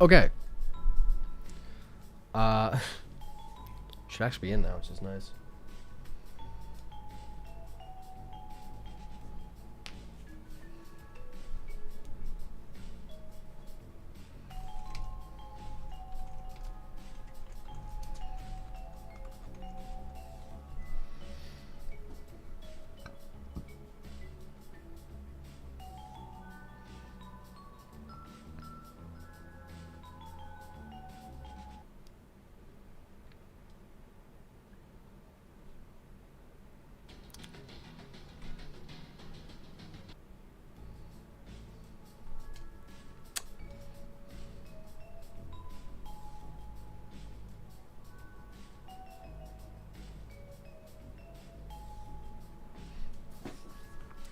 Okay. Uh, should actually be in now, which is nice.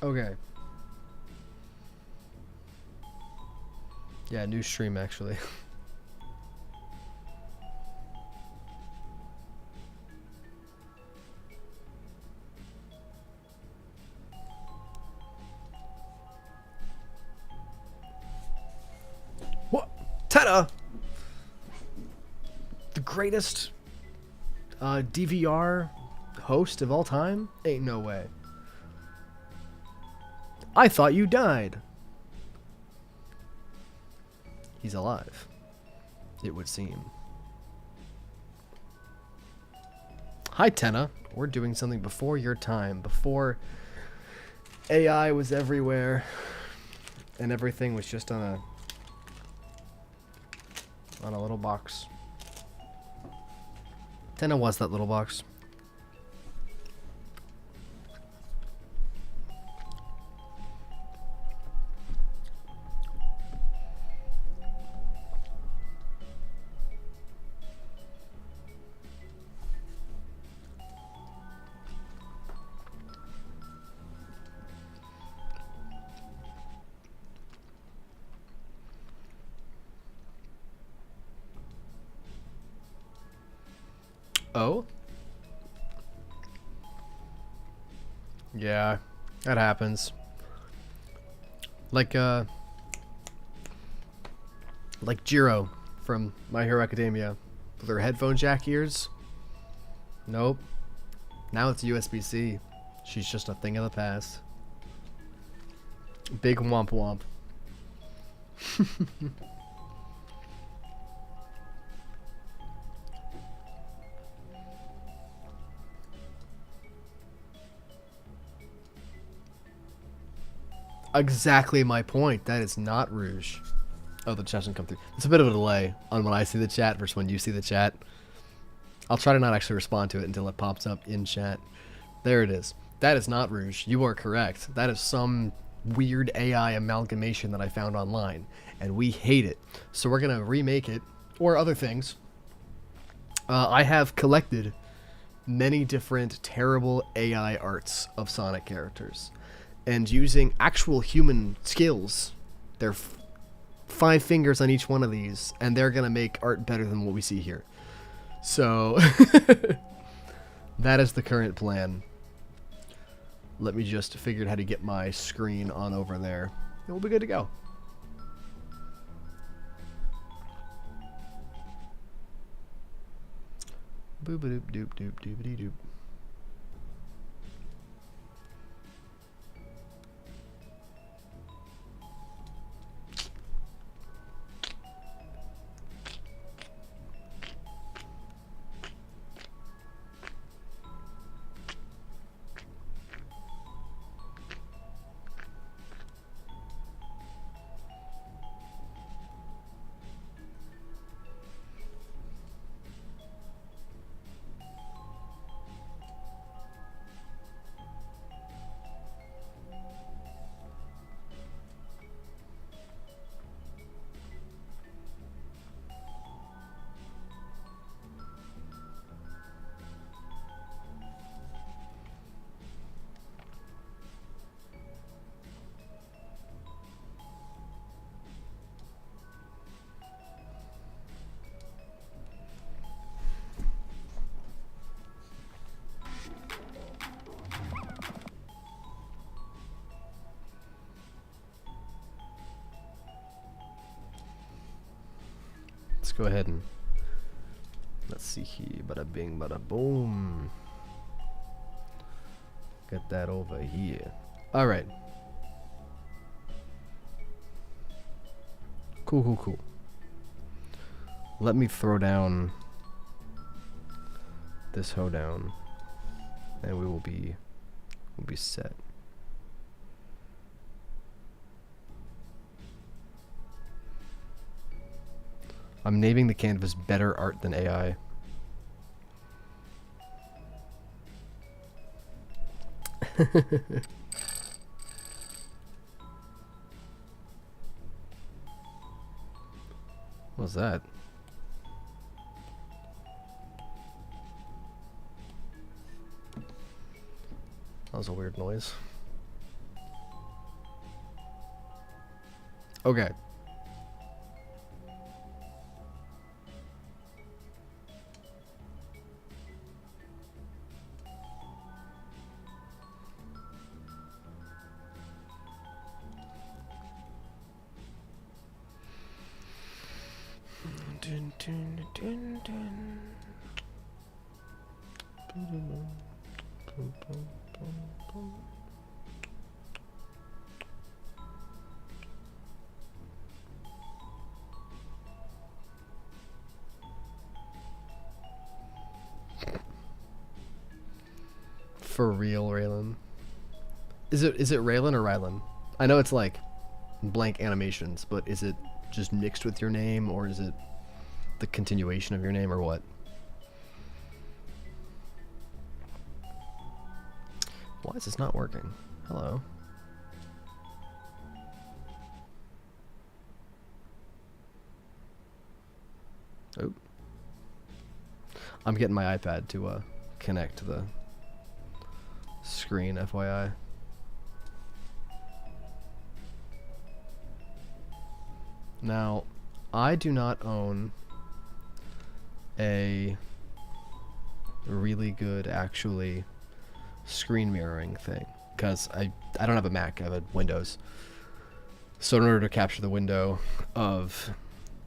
Okay. Yeah, new stream actually. What? Teta! The greatest DVR host of all time? Ain't no way. I thought you died. He's alive. It would seem. Hi, Tenna. We're doing something before your time. Before AI was everywhere and everything was just on a little box. Tenna was that little box. Oh? Yeah, that happens. Like Jiro from My Hero Academia with her headphone jack ears. Nope. Now it's USB-C. She's just a thing of the past. Big womp womp. Exactly my point. That is not Rouge. Oh, the chat doesn't come through. It's a bit of a delay on when I see the chat versus when you see the chat. I'll try to not actually respond to it until it pops up in chat. There it is. That is not Rouge. You are correct. That is some weird AI amalgamation that I found online, and we hate it. So we're going to remake it, or other things. I have collected many different terrible AI arts of Sonic characters, and using actual human skills, they're 5 fingers on each one of these, and they're going to make art better than what we see here. So, that is the current plan. Let me just figure out how to get my screen on over there, and we'll be good to go. Boop-a-doop-doop-doop-doop-a-dee-doop. let's go ahead and let's see here. Bada bing, bada boom. Get that over here. All right. Cool, cool, cool. Let me throw down this hoedown, and we'll be set. I'm naming the canvas Better Art Than AI. What's that? That was a weird noise. Okay. Dun, dun, dun, dun. For real, Raylan. Is it Raylan or Rylan? I know it's like blank animations, but is it just mixed with your name, or is it the continuation of your name, or what? Why is this not working? Hello. Oh. I'm getting my iPad to connect to the screen, FYI. Now, I do not own a really good, actually, screen mirroring thing, because I don't have a Mac, I have a Windows. So in order to capture the window of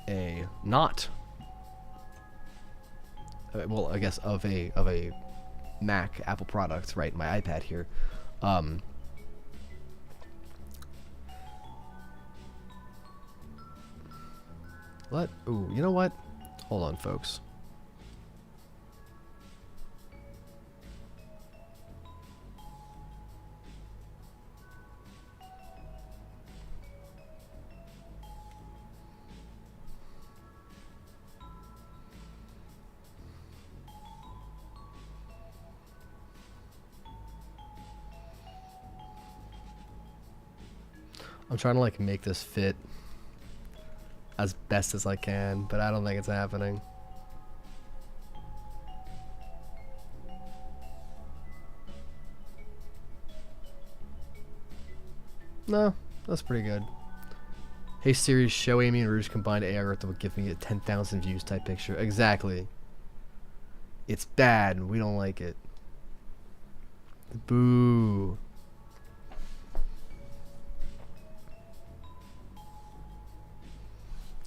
a well, I guess of a Mac Apple product, right? My iPad here. Ooh, you know what? Hold on, folks. I'm trying to like make this fit as best as I can, but I don't think it's happening. No, that's pretty good. Hey Siri, show Amy and Rouge combined AI art that would give me a 10,000 views type picture. Exactly. It's bad and we don't like it. Boo.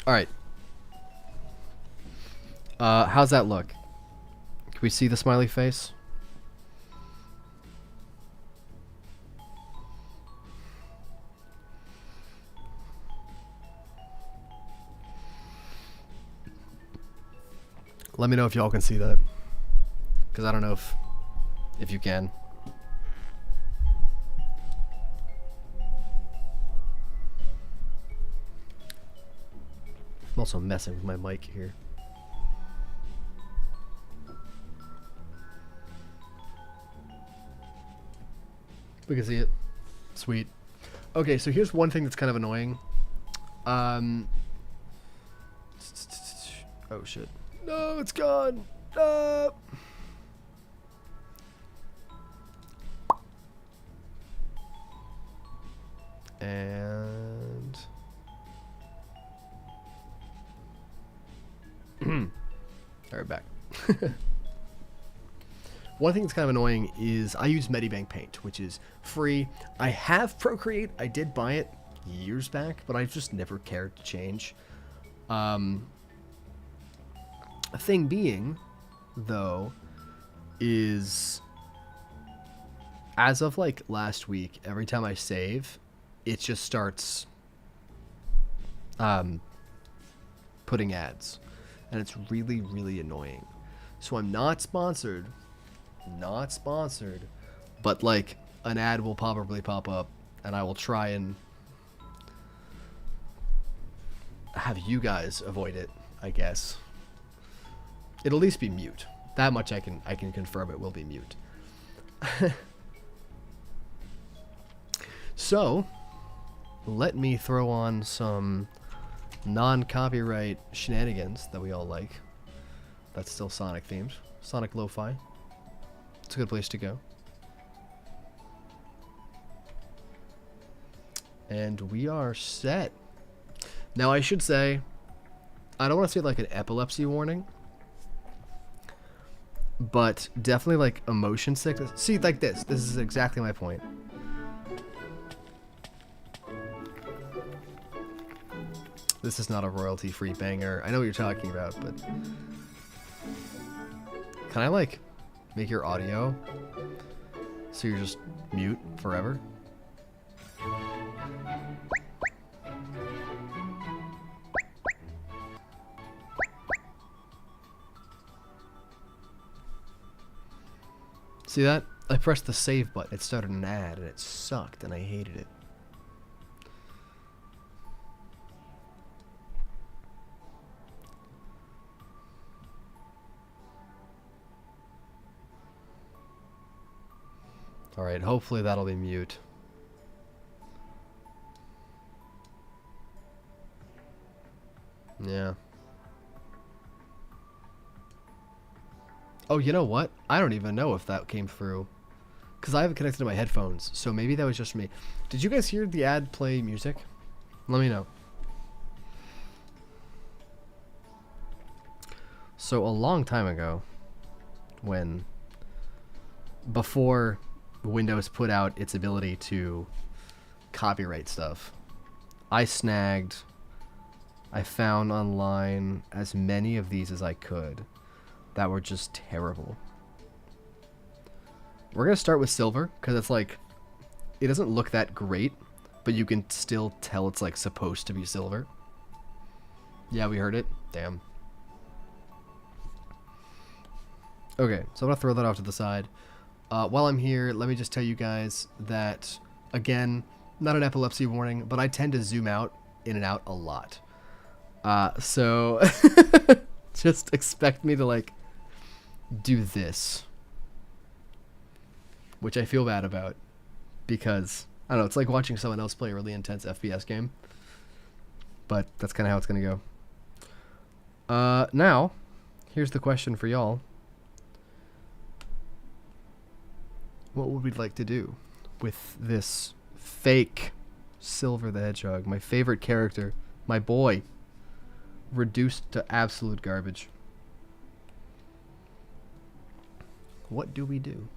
Alright. How's that look? Can we see the smiley face? Let me know if y'all can see that. Because I don't know if you can. I'm also messing with my mic here. We can see it. Sweet. Okay, so here's one thing that's kind of annoying. Oh shit. No, it's gone. And alright, back. One thing that's kind of annoying is I use Medibank Paint, which is free. I have Procreate. I did buy it years back, but I've just never cared to change. Thing being, though, is as of like last week, every time I save, it just starts putting ads, and it's really, really annoying. So I'm not sponsored, but like an ad will probably pop up, and I will try and have you guys avoid it, I guess. It'll at least be mute. That much I can confirm it will be mute. So, let me throw on some non-copyright shenanigans that we all like. That's still Sonic themed. Sonic Lo-Fi. It's a good place to go. And we are set. Now I should say, I don't want to say like an epilepsy warning, but definitely like a motion sickness. See, like this. This is exactly my point. This is not a royalty-free banger. I know what you're talking about, but can I like make your audio so you're just mute forever? See that? I pressed the save button. It started an ad and it sucked and I hated it. Alright, hopefully that'll be mute. Yeah. Oh, you know what? I don't even know if that came through. Because I have it connected to my headphones, so maybe that was just me. Did you guys hear the ad play music? Let me know. So a long time ago, before Windows put out its ability to copyright stuff, I found online as many of these as I could that were just terrible. We're gonna start with silver because it's like, it doesn't look that great, but you can still tell it's like supposed to be silver. Yeah, we heard it. Damn. Okay, so I'm gonna throw that off to the side. While I'm here, let me just tell you guys that, again, not an epilepsy warning, but I tend to zoom out, in and out a lot. So just expect me to like do this, which I feel bad about because I don't know, it's like watching someone else play a really intense FPS game, but that's kind of how it's gonna go. Now here's the question for y'all. What would we like to do with this fake Silver the Hedgehog, my favorite character, my boy, reduced to absolute garbage? What do we do?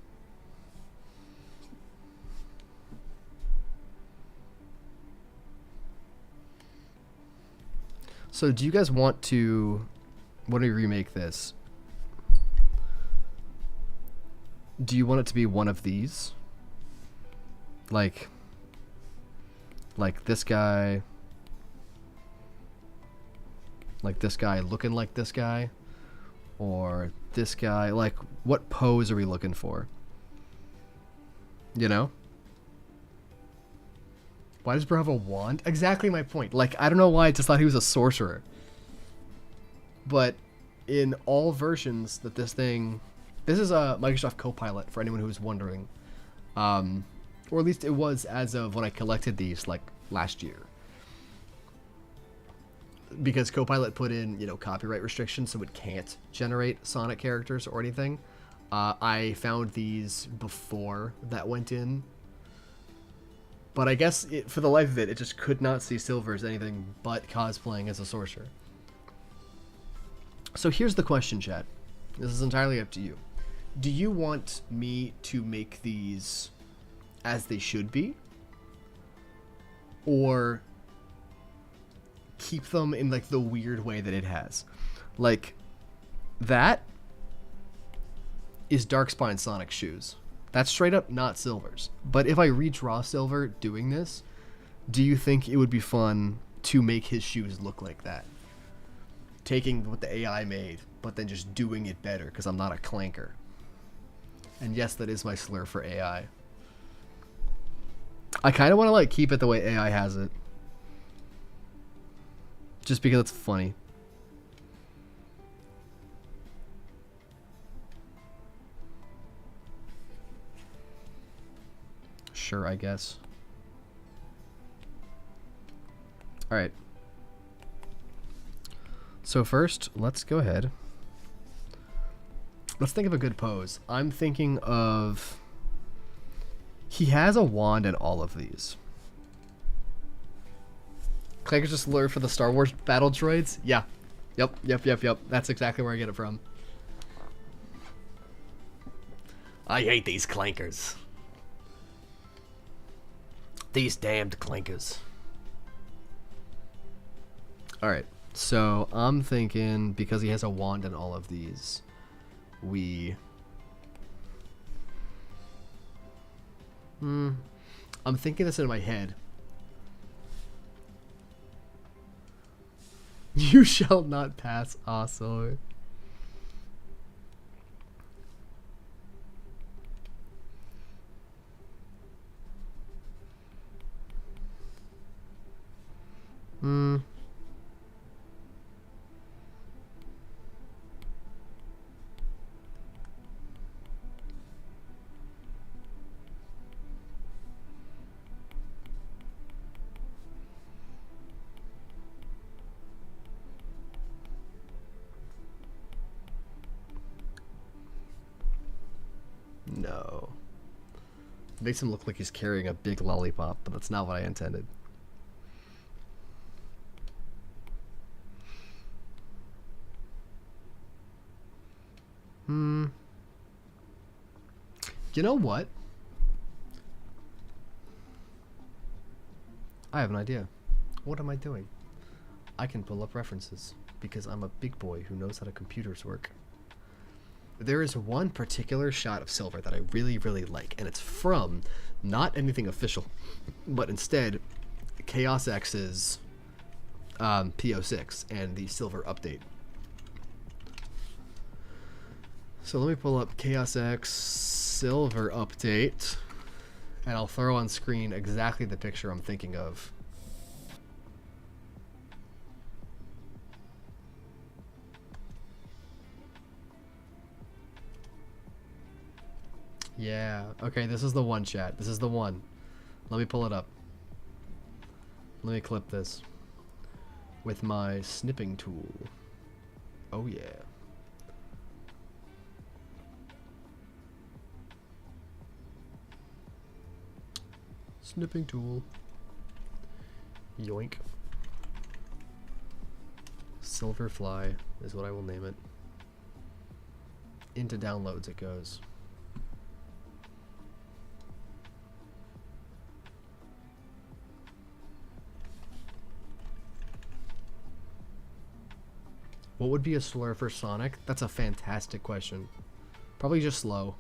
So do you guys want to, when we remake this, do you want it to be one of these? Like this guy, like this guy looking like this guy, or this guy? Like, what pose are we looking for? You know? Why does bro have a wand? Exactly my point. Like, I don't know why I just thought he was a sorcerer. But in all versions that this is a Microsoft Copilot for anyone who's wondering. Or at least it was as of when I collected these, like, last year. Because Copilot put in, you know, copyright restrictions, so it can't generate Sonic characters or anything. I found these before that went in. But I guess, for the life of it, it just could not see Silver as anything but cosplaying as a sorcerer. So here's the question, chat. This is entirely up to you. Do you want me to make these as they should be? Or keep them in, like, the weird way that it has? Like, That is Darkspine Sonic shoes. That's straight up not Silver's. But if I redraw Silver doing this, do you think it would be fun to make his shoes look like that? Taking what the AI made, but then just doing it better, because I'm not a clanker. And yes, that is my slur for AI. I kind of want to like keep it the way AI has it. Just because it's funny. Sure, I guess. Alright. So first, let's go ahead. Let's think of a good pose. I'm thinking of... He has a wand in all of these. Clanker's just lure for the Star Wars battle droids? Yeah. Yep. That's exactly where I get it from. I hate these clankers. These damned clankers. Alright, so I'm thinking, because he has a wand in all of these, I'm thinking this in my head. You shall not pass, also. No. It makes him look like he's carrying a big lollipop, but that's not what I intended. You know what? I have an idea. What am I doing? I can pull up references, because I'm a big boy who knows how the computers work. There is one particular shot of Silver that I really, really like, and it's from not anything official, but instead Chaos X's PO6 and the Silver update. So let me pull up Chaos X Silver update, and I'll throw on screen exactly the picture I'm thinking of. Yeah, okay, this is the one, chat. This is the one. Let me pull it up. Let me clip this with my snipping tool. Oh yeah. Snipping tool. Yoink. Silverfly is what I will name it. Into downloads it goes. What would be a slur for Sonic? That's a fantastic question. Probably just slow.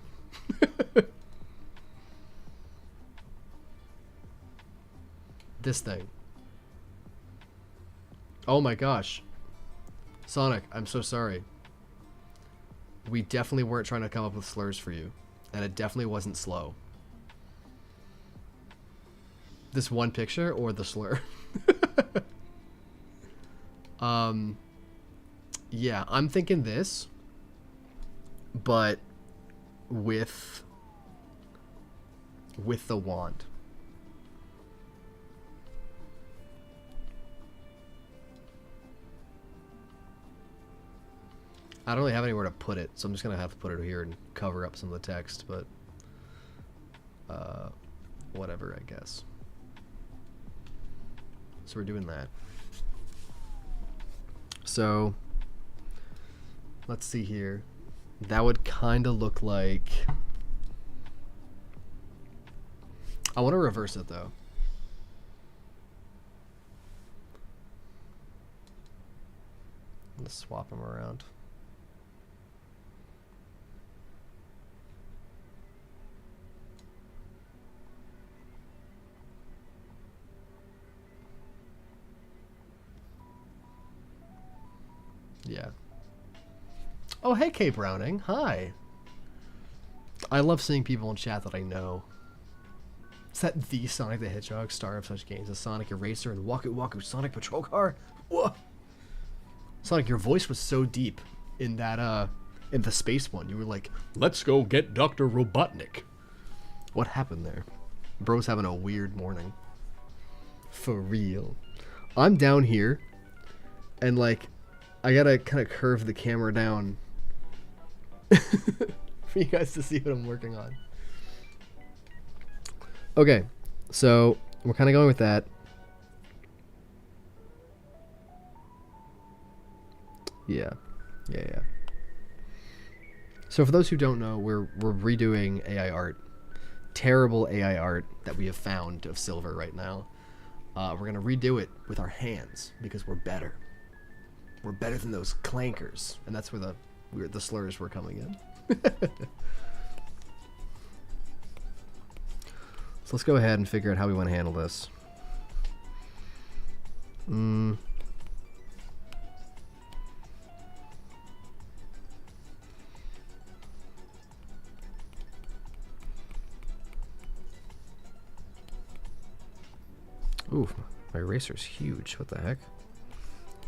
This thing. Oh my gosh. Sonic, I'm so sorry. We definitely weren't trying to come up with slurs for you. And it definitely wasn't slow. This one picture or the slur? Yeah, I'm thinking this, but with the wand. I don't really have anywhere to put it, so I'm just gonna have to put it here and cover up some of the text, but whatever, I guess. So we're doing that. So let's see here. That would kind of look like... I want to reverse it, though. Let's swap them around. Yeah. Oh, hey, Kay Browning. Hi. I love seeing people in chat that I know. Is that the Sonic the Hedgehog, star of such games as Sonic Eraser and Waku Waku Sonic Patrol Car? Whoa! Sonic, your voice was so deep in that, in the space one. You were like, let's go get Dr. Robotnik. What happened there? Bro's having a weird morning. For real. I'm down here, and, like, I gotta kind of curve the camera down for you guys to see what I'm working on. Okay, so we're kind of going with that. Yeah. So for those who don't know, we're redoing AI art. Terrible AI art that we have found of Silver right now. We're gonna redo it with our hands because we're better. We're better than those clankers, and that's where the slurs were coming in. So let's go ahead and figure out how we want to handle this. Ooh, my eraser's huge. What the heck?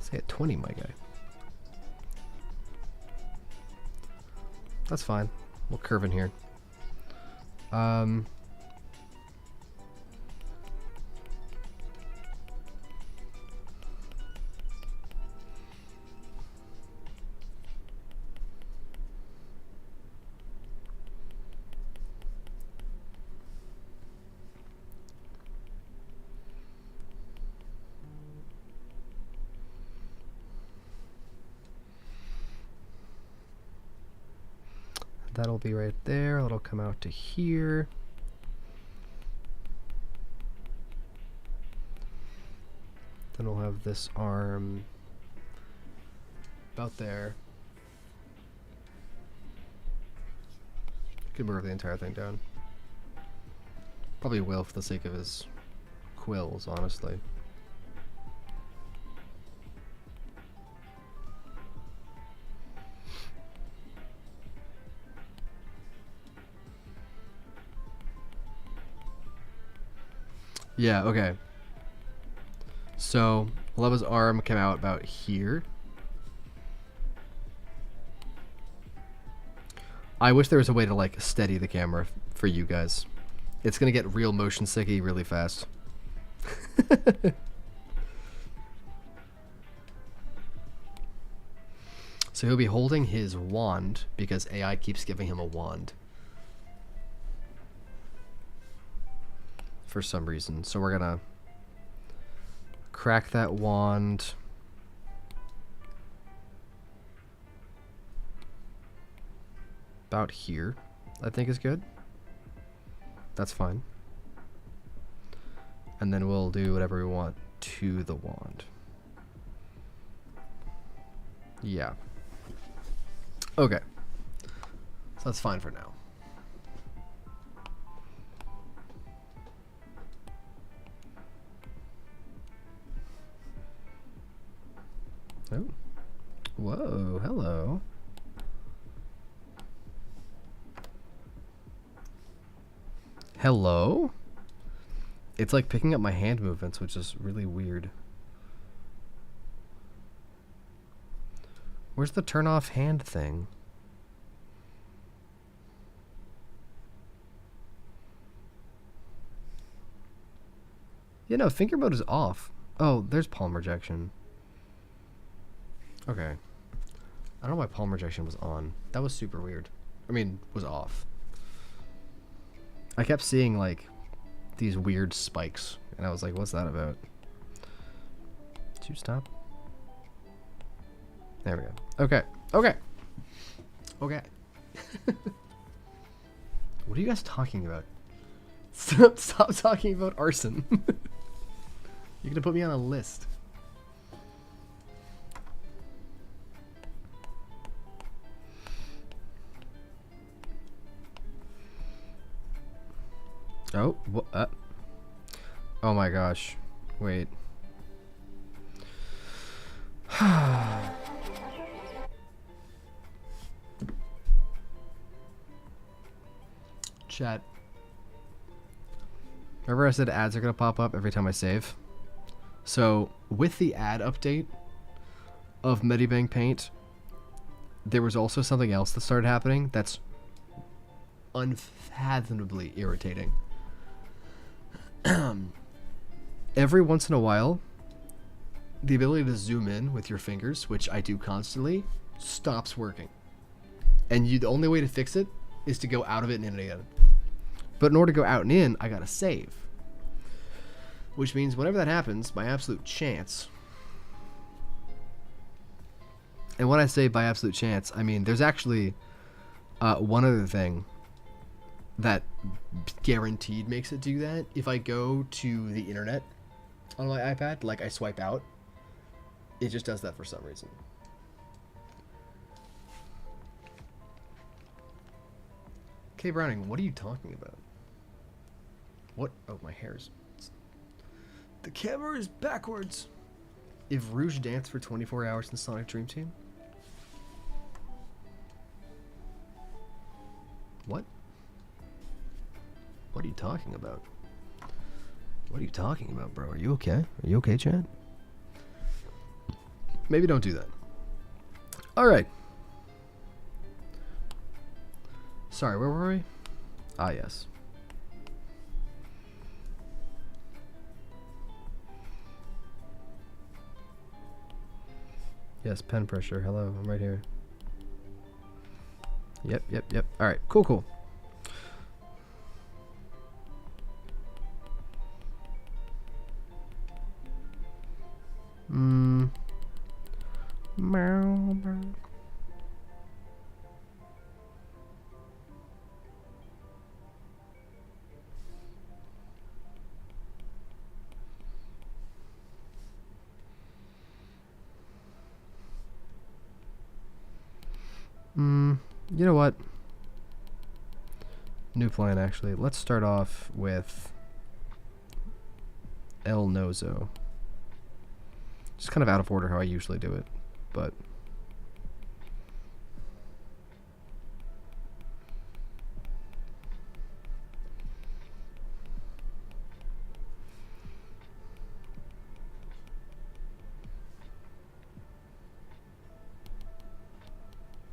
Say at 20, my guy. That's fine. We'll curve in here. That'll be right there. It'll come out to here. Then we'll have this arm about there. Could move the entire thing down. Probably will for the sake of his quills, honestly. Yeah, okay. So, we'll have his arm come out about here. I wish there was a way to, like, steady the camera for you guys. It's gonna get real motion sicky really fast. So he'll be holding his wand because AI keeps giving him a wand. For some reason. So we're gonna crack that wand. About here, I think is good. That's fine. And then we'll do whatever we want to the wand. Yeah. Okay. So that's fine for now. Oh. Whoa, hello. Hello? It's like picking up my hand movements, which is really weird. Where's the turn off hand thing? Yeah, no, finger mode is off. Oh, there's palm rejection. Okay. I don't know why palm rejection was on. That was super weird. I mean, was off. I kept seeing, like, these weird spikes, and I was like, what's that about? Did you stop? There we go. Okay. Okay. Okay. What are you guys talking about? Stop talking about arson. You're gonna put me on a list. Oh, oh my gosh. Wait. Chat. Remember I said ads are going to pop up every time I save? So, with the ad update of Medibank Paint, there was also something else that started happening that's unfathomably irritating. Every once in a while, the ability to zoom in with your fingers, which I do constantly, stops working. And the only way to fix it is to go out of it and in again. But in order to go out and in, I gotta save. Which means whenever that happens, by absolute chance, and when I say by absolute chance, I mean there's actually one other thing that guaranteed makes it do that. If I go to the internet on my iPad, like I swipe out, it just does that for some reason. Okay, Browning, what are you talking about? What? Oh, my hair's... The camera is backwards. If Rouge danced for 24 hours in Sonic Dream Team? What? What are you talking about? What are you talking about, bro? Are you okay? Are you okay, Chad? Maybe don't do that. Alright. Sorry, where were we? Ah, yes. Yes, pen pressure. Hello, I'm right here. Yep. Alright, cool. You know what? New plan, actually. Let's start off with El Nozo. Just kind of out of order how I usually do it, but...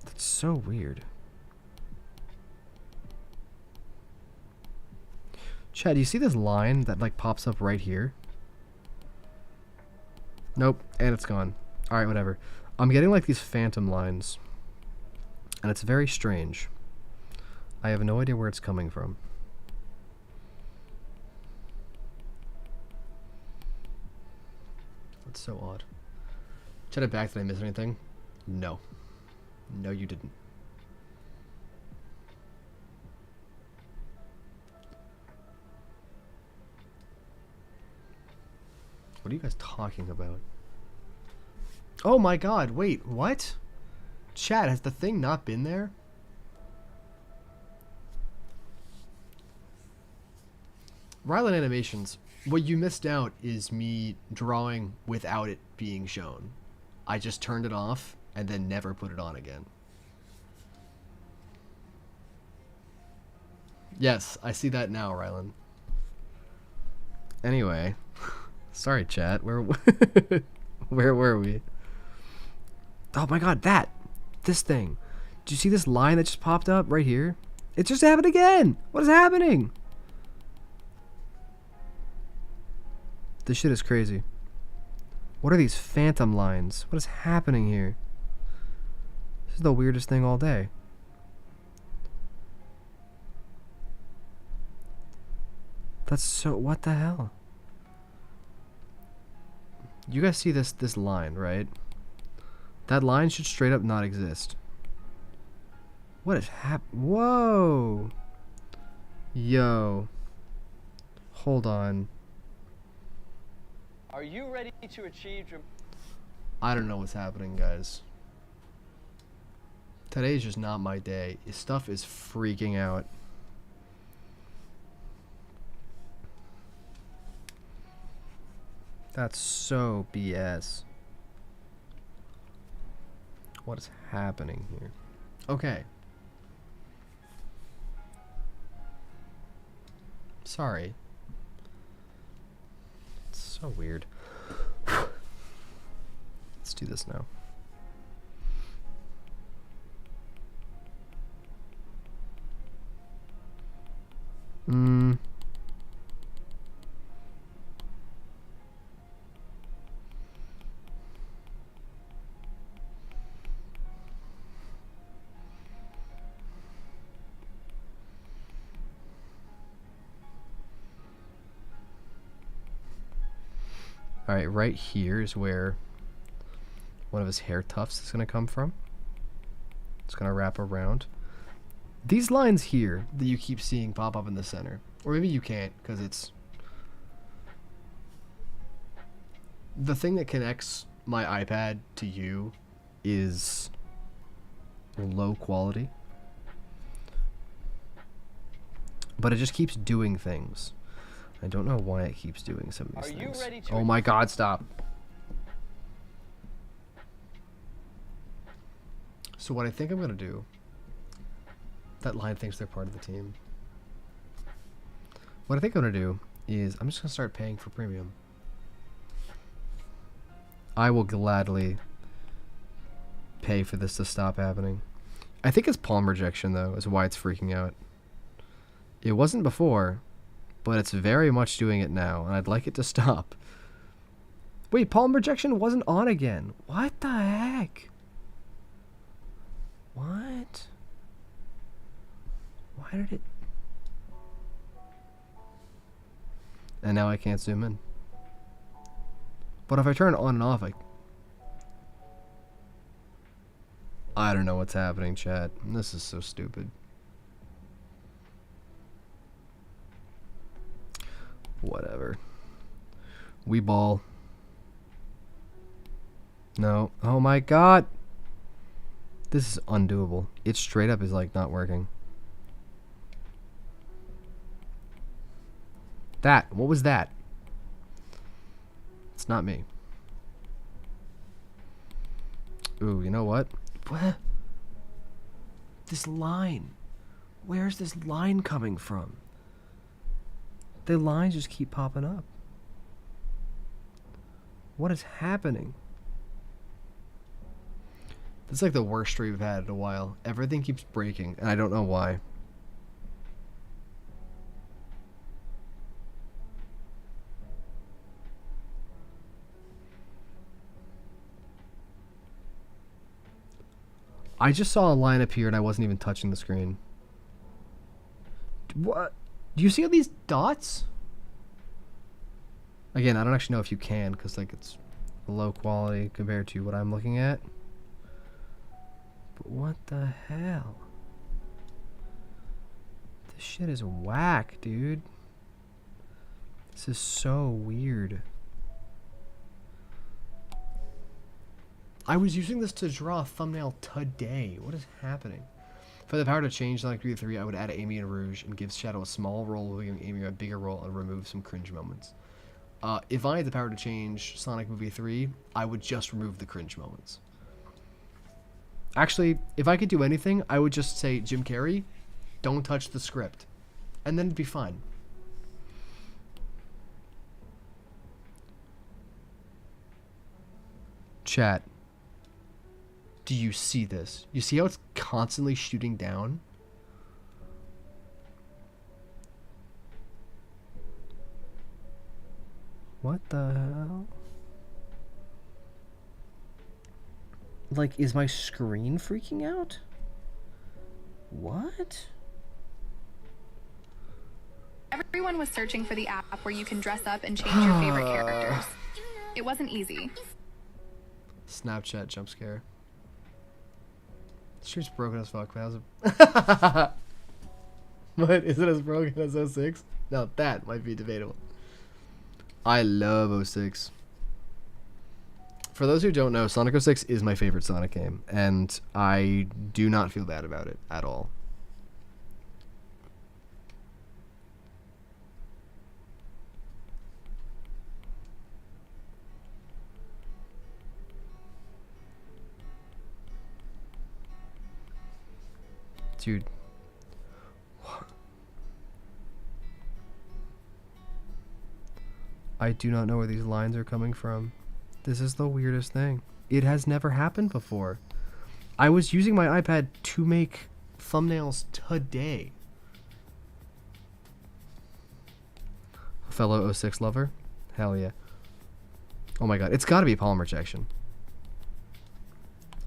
That's so weird. Chad, do you see this line that like pops up right here? Nope, and it's gone. Alright, whatever. I'm getting like these phantom lines. And it's very strange. I have no idea where it's coming from. That's so odd. Chad, it back. Did I miss anything? No. No, you didn't. What are you guys talking about? Oh my god, wait, what? Chat, has the thing not been there? Ryland Animations, what you missed out is me drawing without it being shown. I just turned it off and then never put it on again. Yes, I see that now, Ryland. Anyway... Sorry, chat. Where were we? Oh my god, this thing. Do you see this line that just popped up right here? It just happened again. What is happening? This shit is crazy. What are these phantom lines? What is happening here? This is the weirdest thing all day. That's so... What the hell? You guys see this line, right? That line should straight up not exist. What is Whoa! Yo. Hold on. Are you ready to achieve your... I don't know what's happening, guys. Today's just not my day. Stuff is freaking out. That's so BS. What is happening here? Okay. Sorry. It's so weird. Let's do this now. Alright, right here is where one of his hair tufts is going to come from. It's going to wrap around. These lines here that you keep seeing pop up in the center, or maybe you can't because it's the thing that connects my iPad to you is low quality, but it just keeps doing things. I don't know why it keeps doing some of these things. Ready to Oh my god, stop. So what I think I'm going to do, that line thinks they're part of the team. What I think I'm going to do is I'm just going to start paying for premium. I will gladly pay for this to stop happening. I think it's palm rejection, though, is why it's freaking out. It wasn't before, but it's very much doing it now, and I'd like it to stop. Wait, palm rejection wasn't on again. What the heck? What? Why did it... And now I can't zoom in. But if I turn it on and off, I don't know what's happening, chat. This is so stupid. Whatever. We ball. No. Oh my god. This is undoable. It straight up is like not working. That. What was that? It's not me. Ooh, you know what? What? This line. Where's this line coming from? The lines just keep popping up. What is happening? This is like the worst stream we've had in a while. Everything keeps breaking, and I don't know why. I just saw a line appear and I wasn't even touching the screen. What? Do you see all these dots? Again, I don't actually know if you can because like it's low quality compared to what I'm looking at. But what the hell? This shit is whack, dude. This is so weird. I was using this to draw a thumbnail today. What is happening? If I had the power to change Sonic 3, I would add Amy and Rouge and give Shadow a small role, giving Amy a bigger role, and remove some cringe moments. If I had the power to change Sonic Movie 3, I would just remove the cringe moments. Actually, if I could do anything, I would just say, Jim Carrey, don't touch the script. And then it'd be fine. Chat. Do you see this? You see how it's constantly shooting down? What the hell? Like, is my screen freaking out? What? Everyone was searching for the app where you can dress up and change your favorite characters. It wasn't easy. Snapchat jump scare. The stream's broken as fuck, man. What? Is it as broken as 06? Now that might be debatable. I love 06. For those who don't know, Sonic 06 is my favorite Sonic game, and I do not feel bad about it at all. Dude. I do not know where these lines are coming from. This is the weirdest thing. It has never happened before. I was using my iPad to make thumbnails today. Fellow 06 lover? Hell yeah. Oh my god, it's gotta be palm rejection.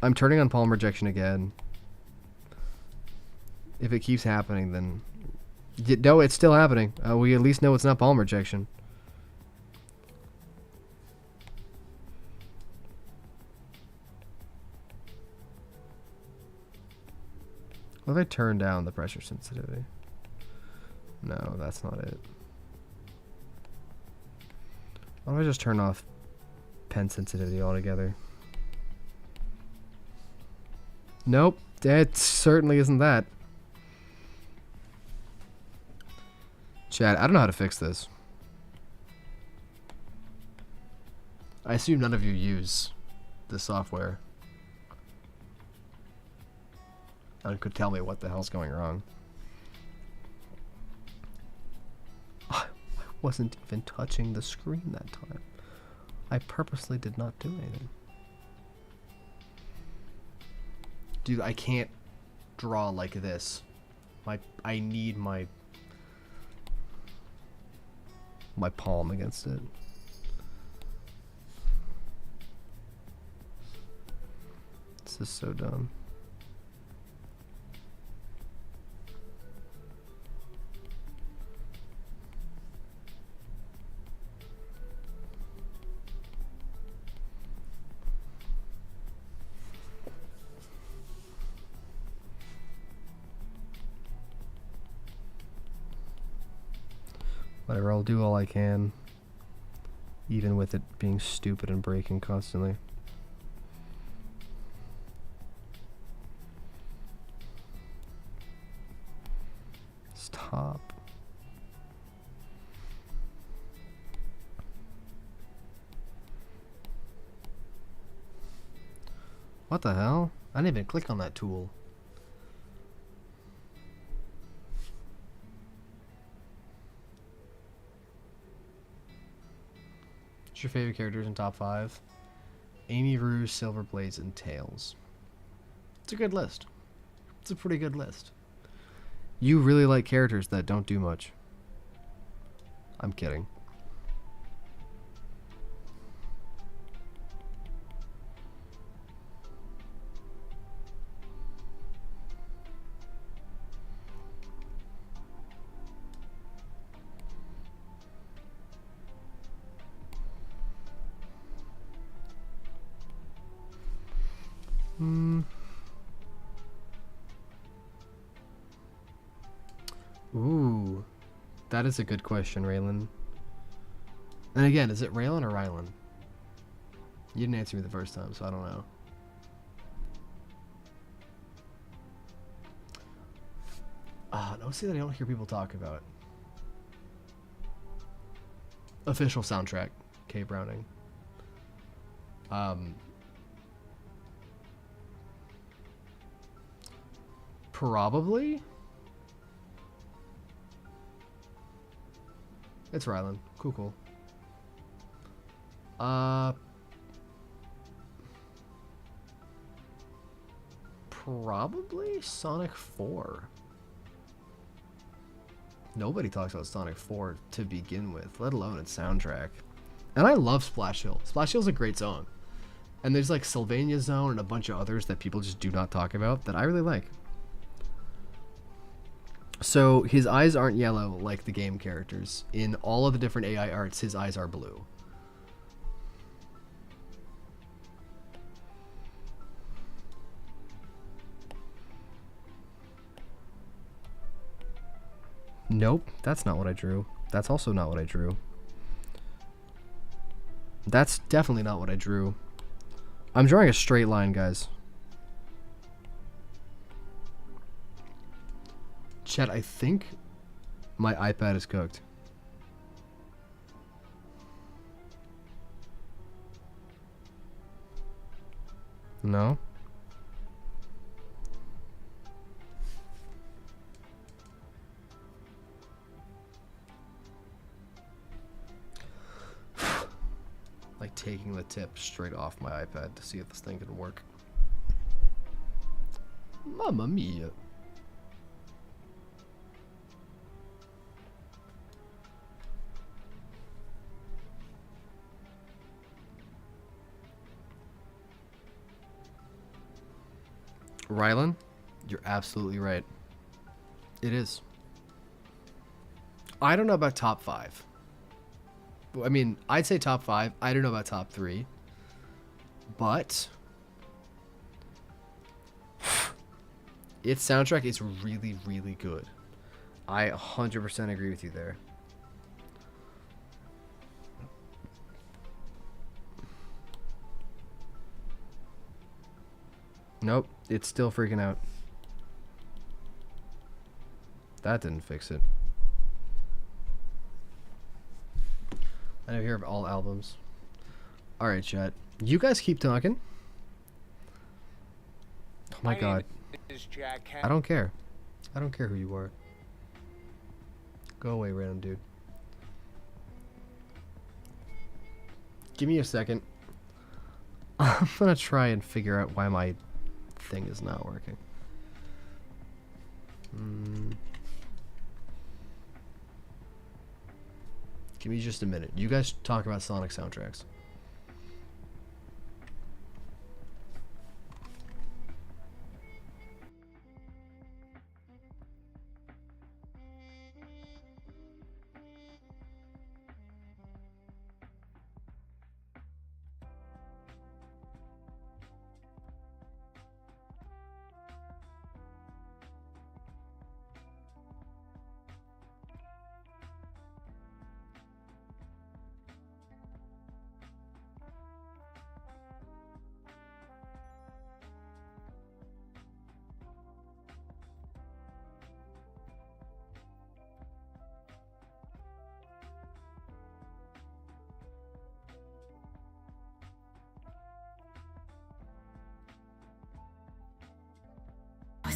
I'm turning on palm rejection again. If it keeps happening, then... No, it's still happening. We at least know it's not palm rejection. What if I turn down the pressure sensitivity? No, that's not it. Why don't I just turn off pen sensitivity altogether? Nope, that certainly isn't that. Chat, I don't know how to fix this. I assume none of you use this software. And could tell me what the hell's going wrong. I wasn't even touching the screen that time. I purposely did not do anything. Dude, I can't draw like this. I need my palm against it. This is so dumb. Whatever, I'll do all I can, even with it being stupid and breaking constantly. Stop. What the hell? I didn't even click on that tool. What's your favorite characters in top 5? Amy, Rouge, Silverblades, and Tails. It's a good list. It's a pretty good list. You really like characters that don't do much. I'm kidding. Ooh, that is a good question, Raylan. And again, is it Raylan or Rylan? You didn't answer me the first time, so I don't know. No, see that I don't hear people talk about. Official soundtrack, K. Browning. Probably. It's Rylan. Cool. Probably Sonic 4. Nobody talks about Sonic 4 to begin with, let alone its soundtrack. And I love Splash Hill. Splash Hill's a great song. And there's like Sylvania Zone and a bunch of others that people just do not talk about that I really like. So his eyes aren't yellow like the game characters. In all of the different AI arts, his eyes are blue. Nope, that's not what I drew. That's also not what I drew. That's definitely not what I drew. I'm drawing a straight line, guys. Chat, I think my iPad is cooked. No? taking the tip straight off my iPad to see if this thing can work. Mamma mia. Rylan, you're absolutely right. It is. I don't know about top 5. I mean, I'd say top 5. I don't know about top 3. But its soundtrack is really, really good. I 100% agree with you there. Nope, it's still freaking out. That didn't fix it. I never hear of all albums. Alright, chat. You guys keep talking. Oh my god. I don't care. I don't care who you are. Go away, random dude. Give me a second. I'm gonna try and figure out why my thing is not working. Give me just a minute. You guys talk about Sonic soundtracks.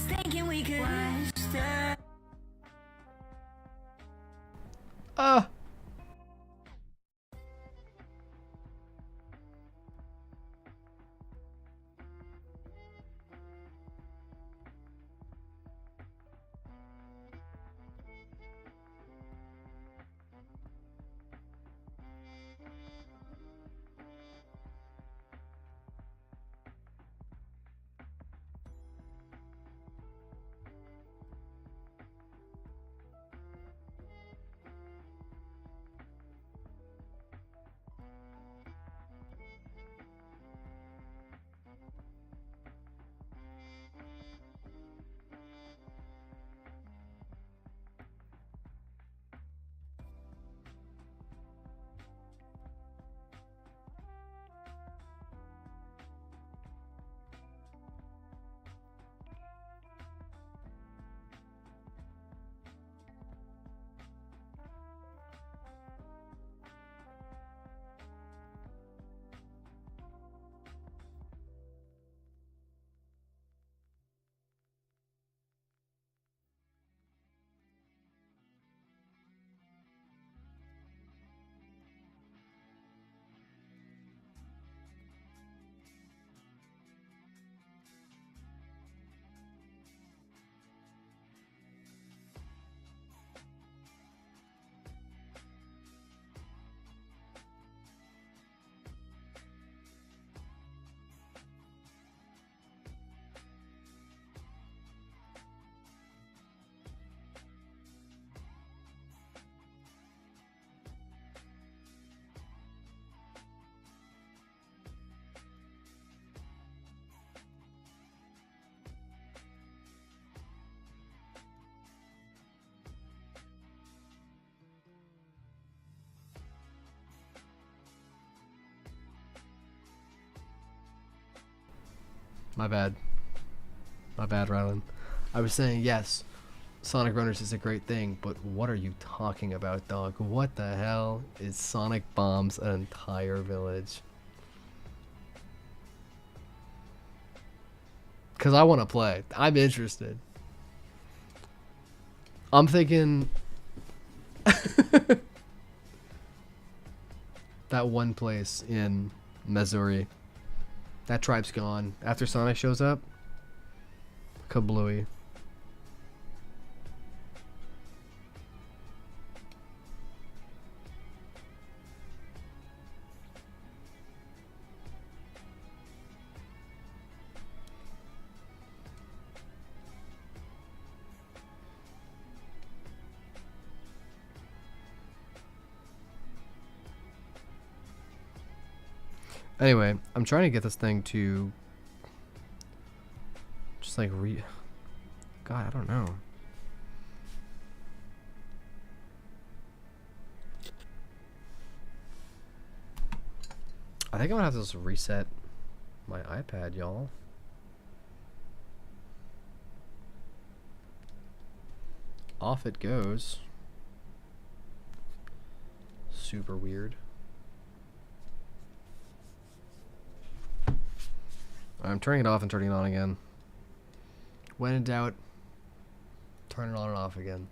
Thinking we could watch the My bad. My bad, Rylan. I was saying, yes, Sonic Runners is a great thing, but what are you talking about, dog? What the hell is Sonic bombs an entire village? Because I want to play. I'm interested. I'm thinking... that that one place in Missouri. That tribe's gone. After Sonic shows up, kablooey. Anyway, I'm trying to get this thing to just like God, I don't know. I think I'm gonna have to just reset my iPad, y'all. Off it goes. Super weird. I'm turning it off and turning it on again. When in doubt, turn it on and off again.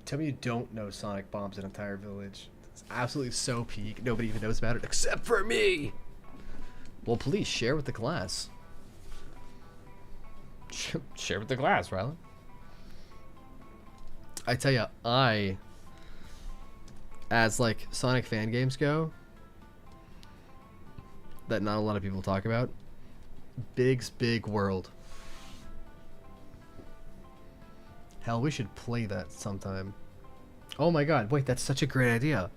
Tell me you don't know Sonic bombs an entire village. It's absolutely so peak. Nobody even knows about it except for me. Well, please share with the class. Share with the class, Rylan. I tell you, as like Sonic fan games go, that not a lot of people talk about, Big's Big World. Hell, we should play that sometime. Oh my god, wait, that's such a great idea.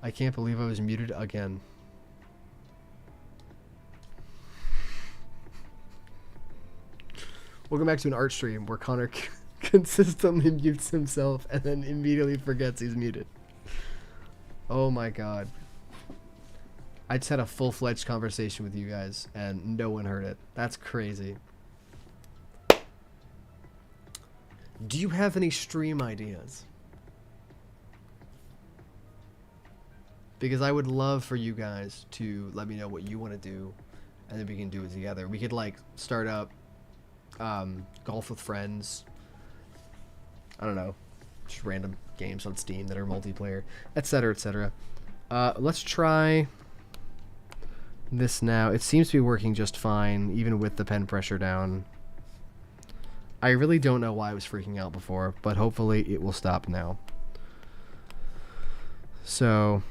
I can't believe I was muted again. Welcome back to an art stream where Connor consistently mutes himself and then immediately forgets he's muted. Oh my god. I just had a full-fledged conversation with you guys and no one heard it. That's crazy. Do you have any stream ideas? Because I would love for you guys to let me know what you want to do and then we can do it together. We could like start up golf with friends. I don't know, just random games on Steam that are multiplayer, etc., etc. Let's try this now. It seems to be working just fine, even with the pen pressure down. I really don't know why I was freaking out before, but hopefully it will stop now. So,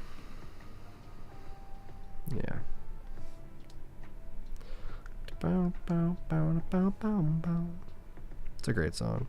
yeah. It's a great song.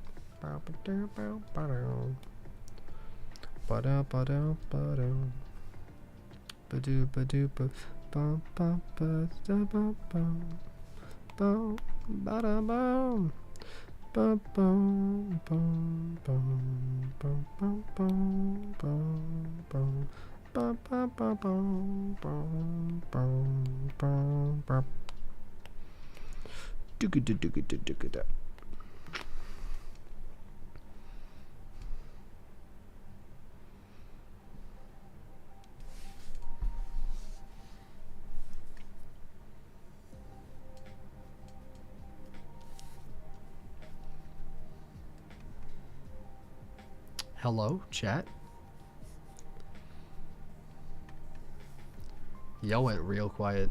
Hello, chat. Y'all went real quiet.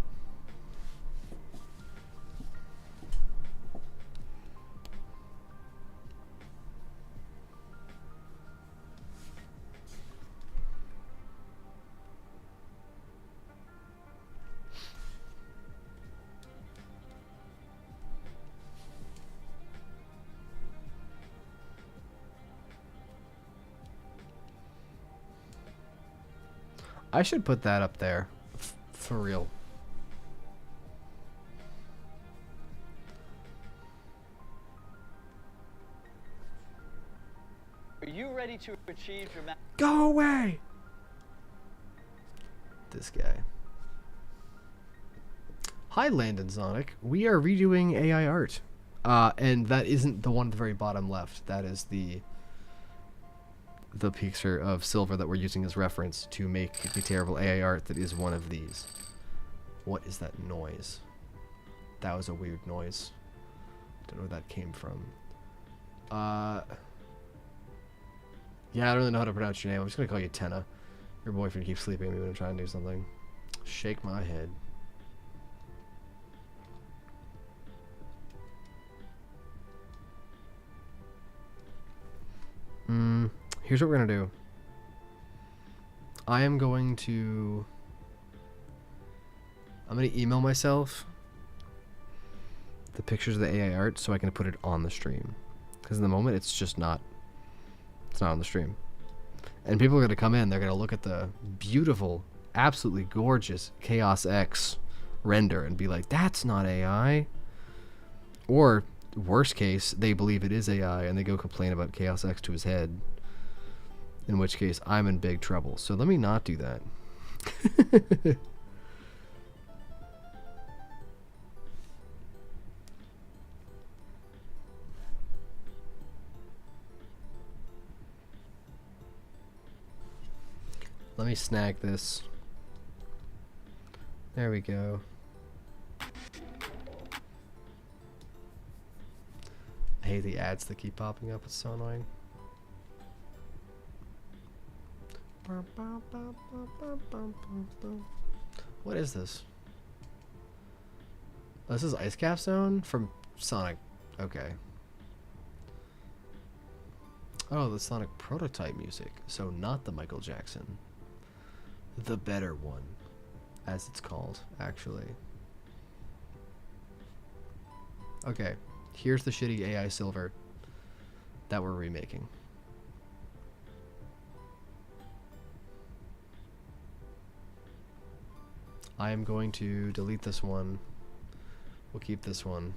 I should put that up there. For real. Are you ready to achieve dramatic? Go away! This guy. Hi, Landon Sonic. We are redoing AI art. And that isn't the one at the very bottom left. That is the picture of Silver that we're using as reference to make the terrible AI art that is one of these. What is that noise? That was a weird noise. Don't know where that came from. Yeah, I don't really know how to pronounce your name. I'm just gonna call you Tenna. Your boyfriend keeps sleeping at me when I'm trying to do something. Shake my head. Here's what we're gonna do. I'm gonna email myself the pictures of the AI art so I can put it on the stream. Because in the moment it's just not, it's not on the stream. And people are gonna come in, they're gonna look at the beautiful, absolutely gorgeous Chaos X render and be like, that's not AI. Or worst case, they believe it is AI and they go complain about Chaos X to his head. In which case, I'm in big trouble. So let me not do that. Let me snag this. There we go. I hate the ads that keep popping up. It's so annoying. What is this? Oh, this is Ice Cap Zone from Sonic. Okay. Oh, the Sonic prototype music. So not the Michael Jackson. The better one, as it's called, actually. Okay. Here's the shitty AI Silver that we're remaking. I am going to delete this one. We'll keep this one.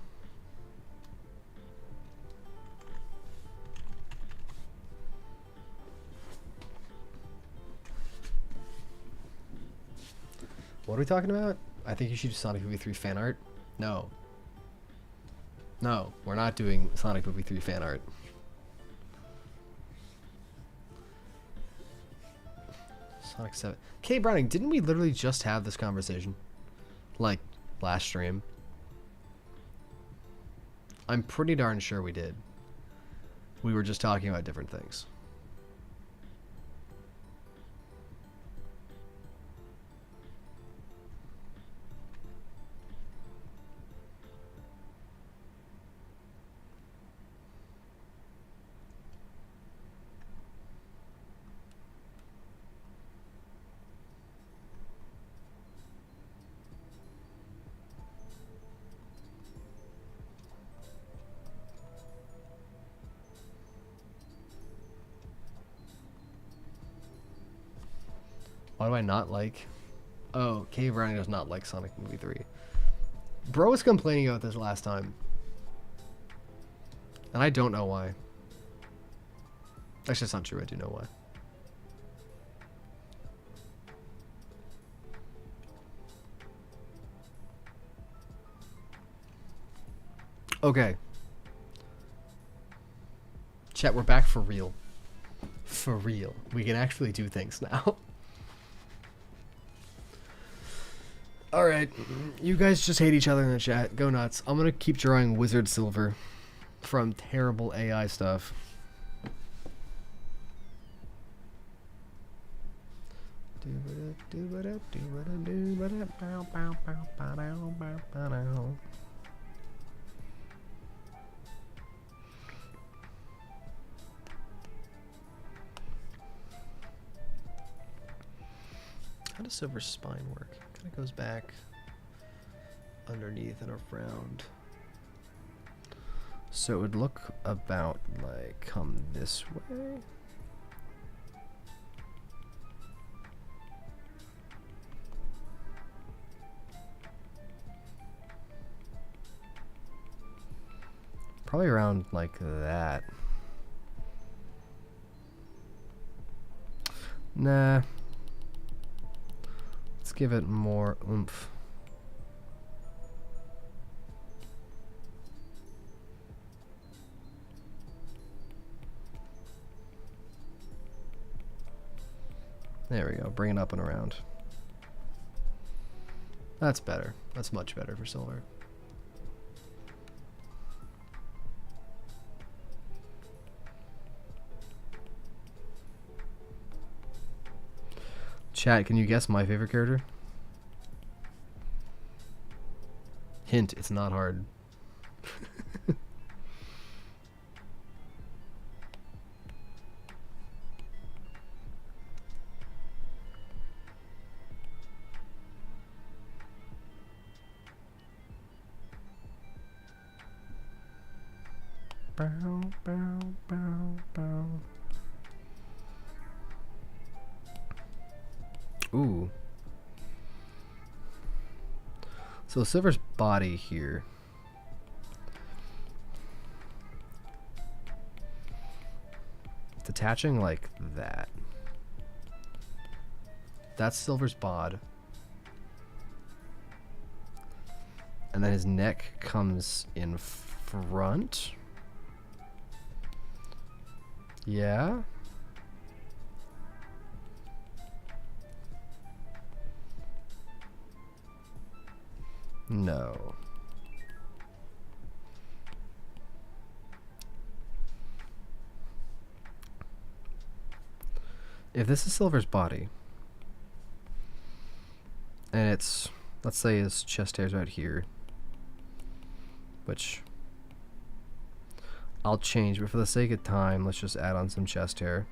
What are we talking about? I think you should do Sonic Movie 3 fan art. No. No, we're not doing Sonic Movie 3 fan art. Sonic 7. Kay Browning, didn't we literally just have this conversation? Like, last stream? I'm pretty darn sure we did. We were just talking about different things. Why do I not like? Oh, Cave Browning does not like Sonic Movie 3. Bro was complaining about this last time. And I don't know why. Actually, that's not true. I do know why. Okay. Chat, we're back for real. For real. We can actually do things now. Alright, you guys just hate each other in the chat. Go nuts. I'm gonna keep drawing Wizard Silver from terrible AI stuff. How does Silver's spine work? Kind of goes back underneath and around. So it would look about like come this way. Probably around like that. Nah. Let's give it more oomph. There we go. Bring it up and around. That's better. That's much better for Silver. Chat, can you guess my favorite character? Hint, it's not hard. Bow, bow, bow, bow. Ooh. So Silver's body here. It's attaching like that. That's Silver's bod. And then his neck comes in front. Yeah. No. If this is Silver's body, and it's, let's say his chest hair's right here, which I'll change, but for the sake of time, let's just add on some chest hair.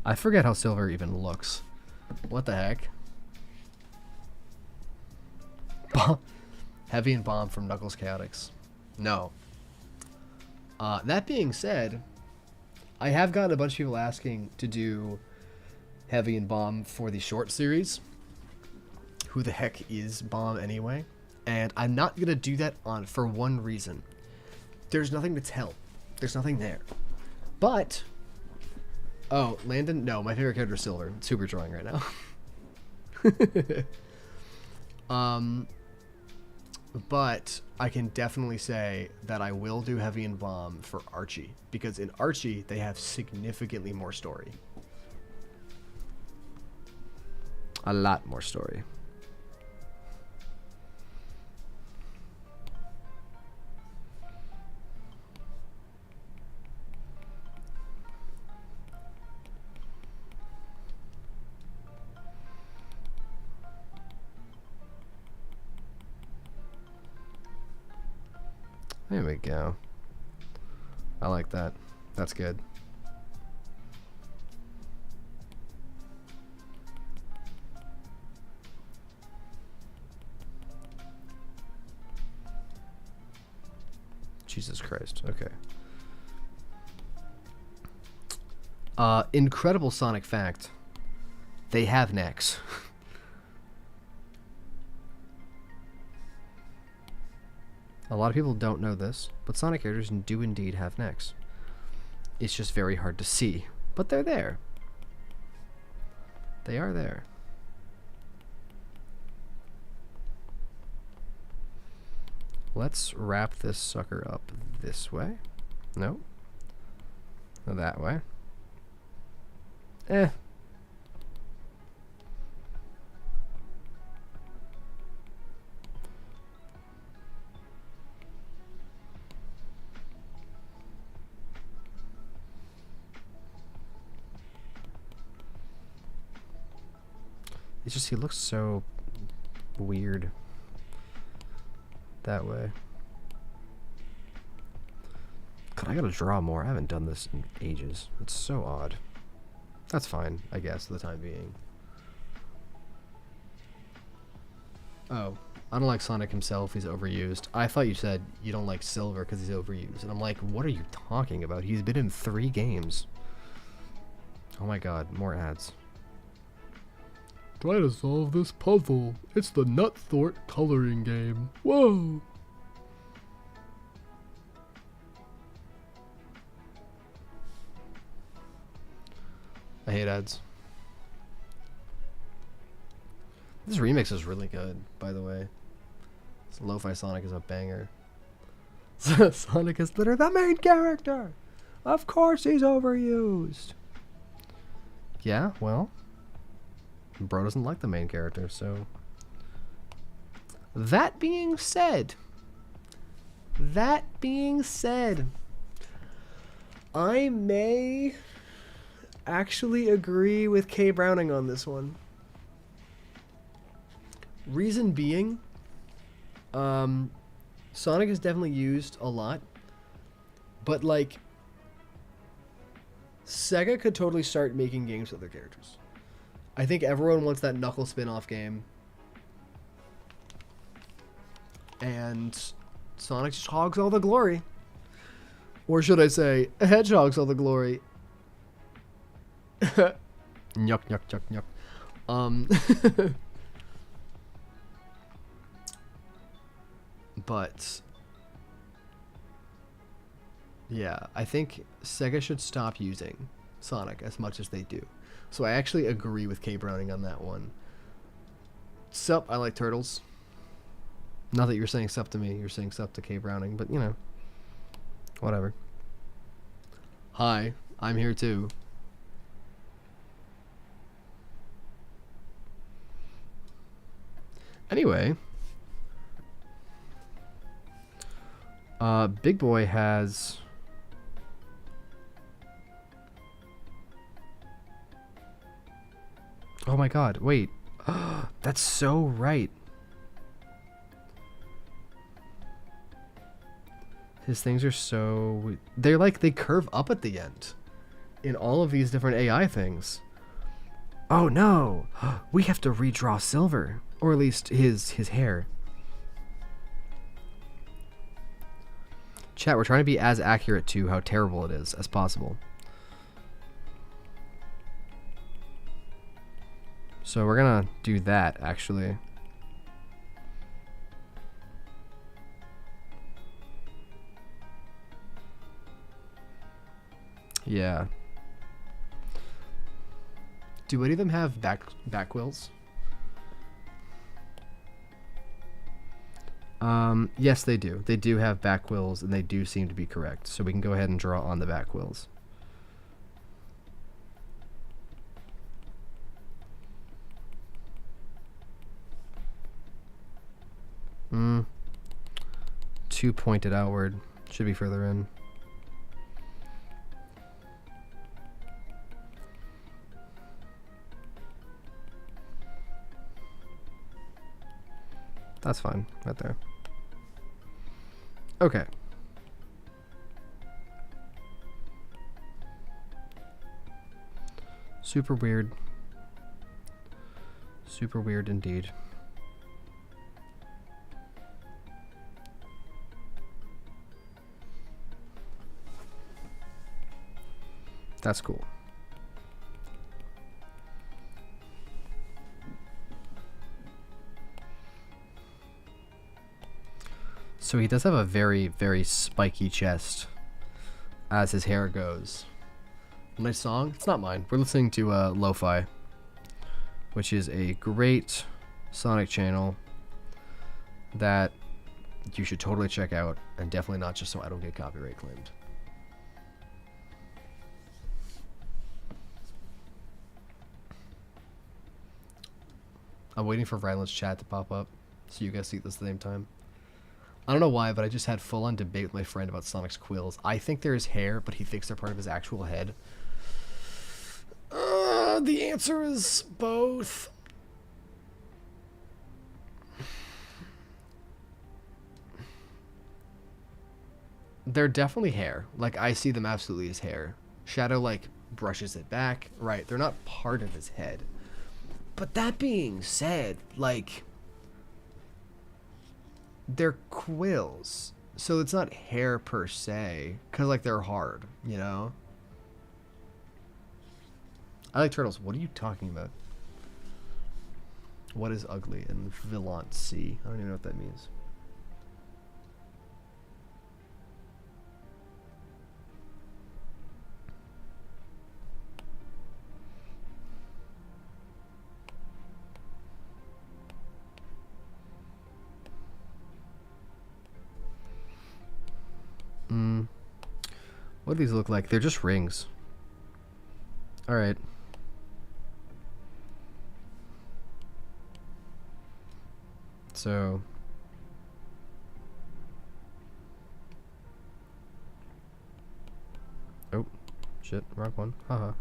I forget how Silver even looks. What the heck? Heavy and Bomb from Knuckles Chaotix. No. That being said, I have gotten a bunch of people asking to do Heavy and Bomb for the short series. Who the heck is Bomb anyway? And I'm not gonna do that for one reason. There's nothing to tell. There's nothing there. But oh, Landon, no, my favorite character is Silver. It's super drawing right now. But I can definitely say that I will do Heavy and Bomb for Archie, because in Archie they have significantly more story. A lot more story. There we go. I like that. That's good. Jesus Christ. Okay. Incredible Sonic fact. They have necks. A lot of people don't know this, but Sonic characters do indeed have necks. It's just very hard to see, but they're there. They are there. Let's wrap this sucker up this way. No. That way. Eh. It's just, he looks so weird that way. God, I gotta draw more. I haven't done this in ages. It's so odd. That's fine, I guess, for the time being. Oh, I don't like Sonic himself. He's overused. I thought you said you don't like Silver because he's overused. And I'm like, what are you talking about? He's been in 3 games. Oh my god, more ads. Try to solve this puzzle. It's the Nutthort coloring game. Whoa! I hate ads. This remix is really good, by the way. This Lo-Fi Sonic is a banger. Sonic is literally the main character! Of course he's overused! Yeah, well... Bro doesn't like the main character, so... That being said... I may actually agree with K. Browning on this one. Reason being... Sonic is definitely used a lot. But, like... Sega could totally start making games with their characters. I think everyone wants that Knuckles spin-off game. And Sonic just hogs all the glory. Or should I say, Hedgehog's all the glory. Nyuk, nyuk, nyuk, nyuk. But... yeah, I think Sega should stop using Sonic as much as they do. So I actually agree with K. Browning on that one. Sup, I like turtles. Not that you're saying sup to me, you're saying sup to K. Browning, but you know. Whatever. Hi, I'm here too. Anyway. Big Boy has... Oh my god, wait. That's so right. His things are so... They're like, they curve up at the end. In all of these different AI things. Oh no! We have to redraw Silver. Or at least his hair. Chat, we're trying to be as accurate to how terrible it is as possible. So we're gonna do that, actually. Yeah. Do any of them have back quills? Yes, they do. They do have back quills, and they do seem to be correct. So we can go ahead and draw on the back quills. Two pointed outward. Should be further in. That's fine, right there. Okay. Super weird. Super weird indeed. That's cool. So he does have a very, very spiky chest as his hair goes. Nice song? It's not mine. We're listening to Lo-Fi, which is a great Sonic channel that you should totally check out, and definitely not just so I don't get copyright claimed. I'm waiting for Ryland's chat to pop up so you guys see it at the same time. I don't know why, but I just had full-on debate with my friend about Sonic's quills. I think they're his hair, but he thinks they're part of his actual head. The answer is both. They're definitely hair. Like, I see them absolutely as hair. Shadow, like, brushes it back. Right, they're not part of his head. But that being said, like, they're quills, so it's not hair per se, because, like, they're hard, you know? I like turtles. What are you talking about? What is ugly in Villant C? I don't even know what that means. What do these look like? They're just rings. Alright. So... oh, shit, wrong one. Haha.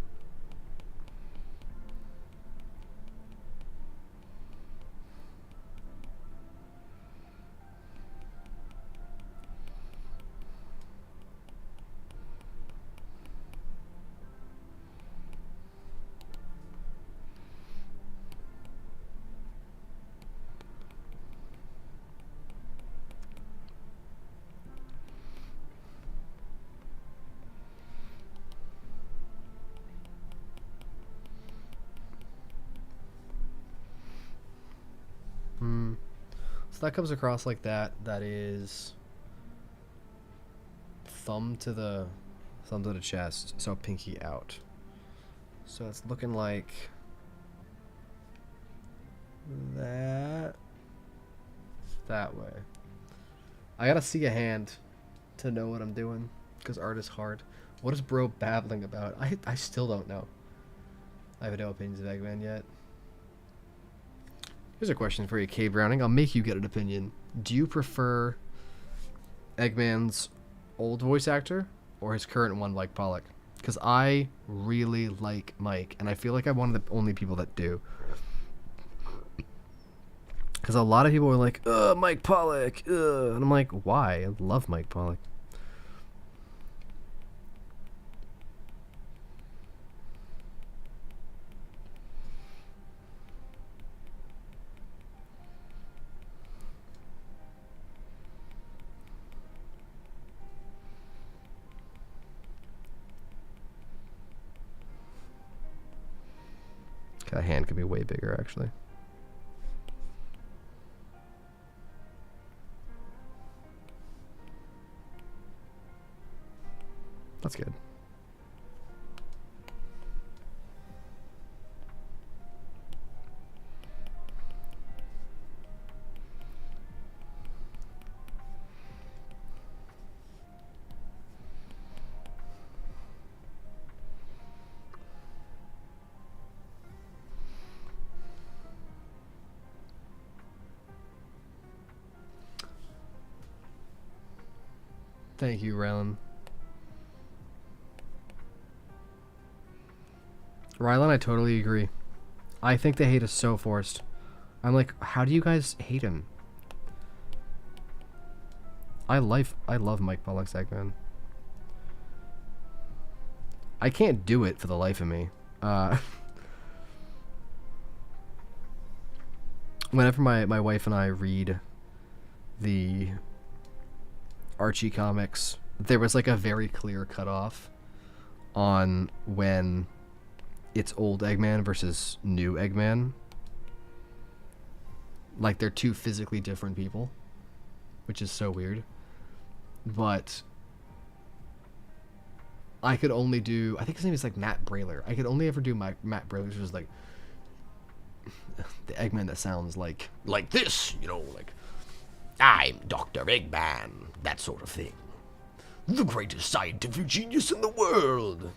So that comes across like that. That is thumb to the chest, so pinky out. So it's looking like that way. I gotta see a hand to know what I'm doing, because art is hard. What is bro babbling about? I still don't know. I have no opinions of Eggman yet. Here's a question for you, K Browning. I'll make you get an opinion. Do you prefer Eggman's old voice actor or his current one, like Pollock? Because I really like Mike, and I feel like I'm one of the only people that do. Because a lot of people are like, ugh, Mike Pollock, ugh. And I'm like, why? I love Mike Pollock. That hand could be way bigger, actually. That's good. Thank you, Rylan. Rylan, I totally agree. I think the hate is so forced. I'm like, how do you guys hate him? I love Mike Pollock's Eggman. I can't do it for the life of me. Whenever my wife and I read the Archie comics, there was like a very clear cutoff on when it's old Eggman versus new Eggman. Like, they're two physically different people, which is so weird. But I could only do, I think his name is like Matt Brailer. I could only ever do Matt Brailer, which was like the Eggman that sounds like this, you know, like, I'm Dr. Eggman, that sort of thing. The greatest scientific genius in the world.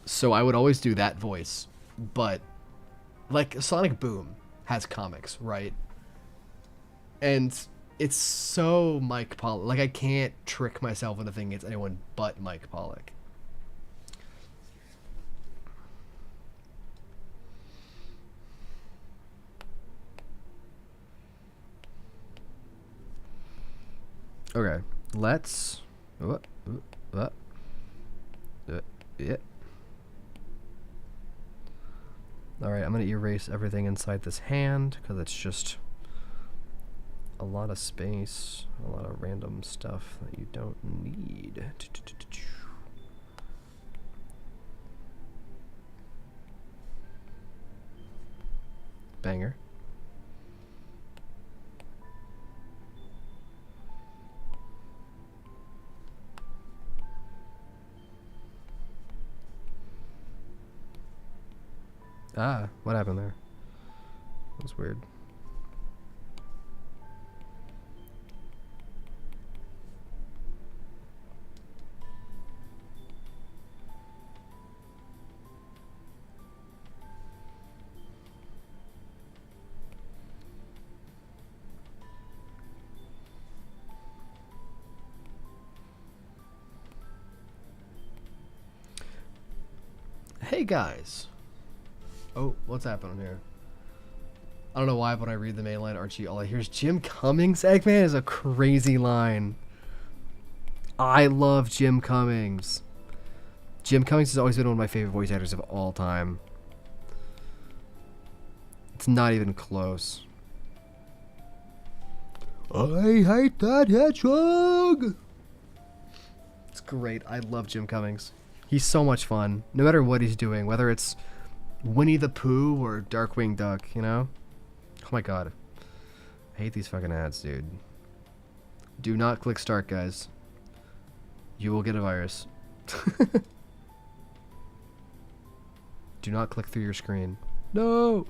So I would always do that voice, but like Sonic Boom has comics, right? And it's so Mike Pollock. Like, I can't trick myself into thinking it's anyone but Mike Pollock. Okay, let's. Yeah. Alright, I'm going to erase everything inside this hand, because it's just a lot of space, a lot of random stuff that you don't need. Banger. Ah, what happened there? That was weird. Hey guys. Oh, what's happening here? I don't know why, but when I read the main line, Archie, all I hear is Jim Cummings. Eggman is a crazy line. I love Jim Cummings. Jim Cummings has always been one of my favorite voice actors of all time. It's not even close. I hate that hedgehog. It's great. I love Jim Cummings. He's so much fun. No matter what he's doing, whether it's Winnie the Pooh or Darkwing Duck, you know? Oh my god. I hate these fucking ads, dude. Do not click start, guys. You will get a virus. Do not click through your screen. No!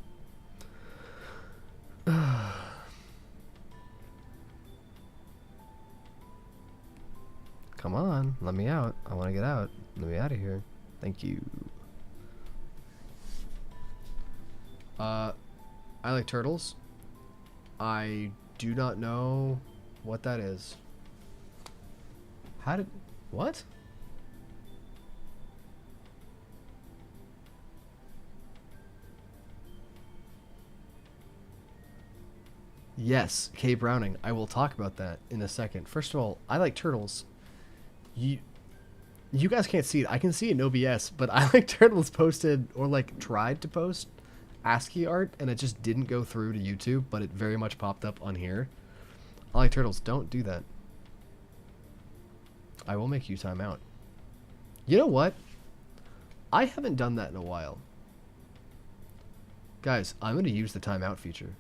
Come on, let me out. I want to get out. Let me out of here. Thank you. I like turtles. I do not know what that is. How did... What? Yes, Kay Browning. I will talk about that in a second. First of all, I like turtles. You guys can't see it. I can see it in OBS, but I like turtles posted, or like tried to post ASCII art, and it just didn't go through to YouTube, but it very much popped up on here. I like turtles. Don't do that. I will make you time out. You know what? I haven't done that in a while. Guys, I'm going to use the timeout feature.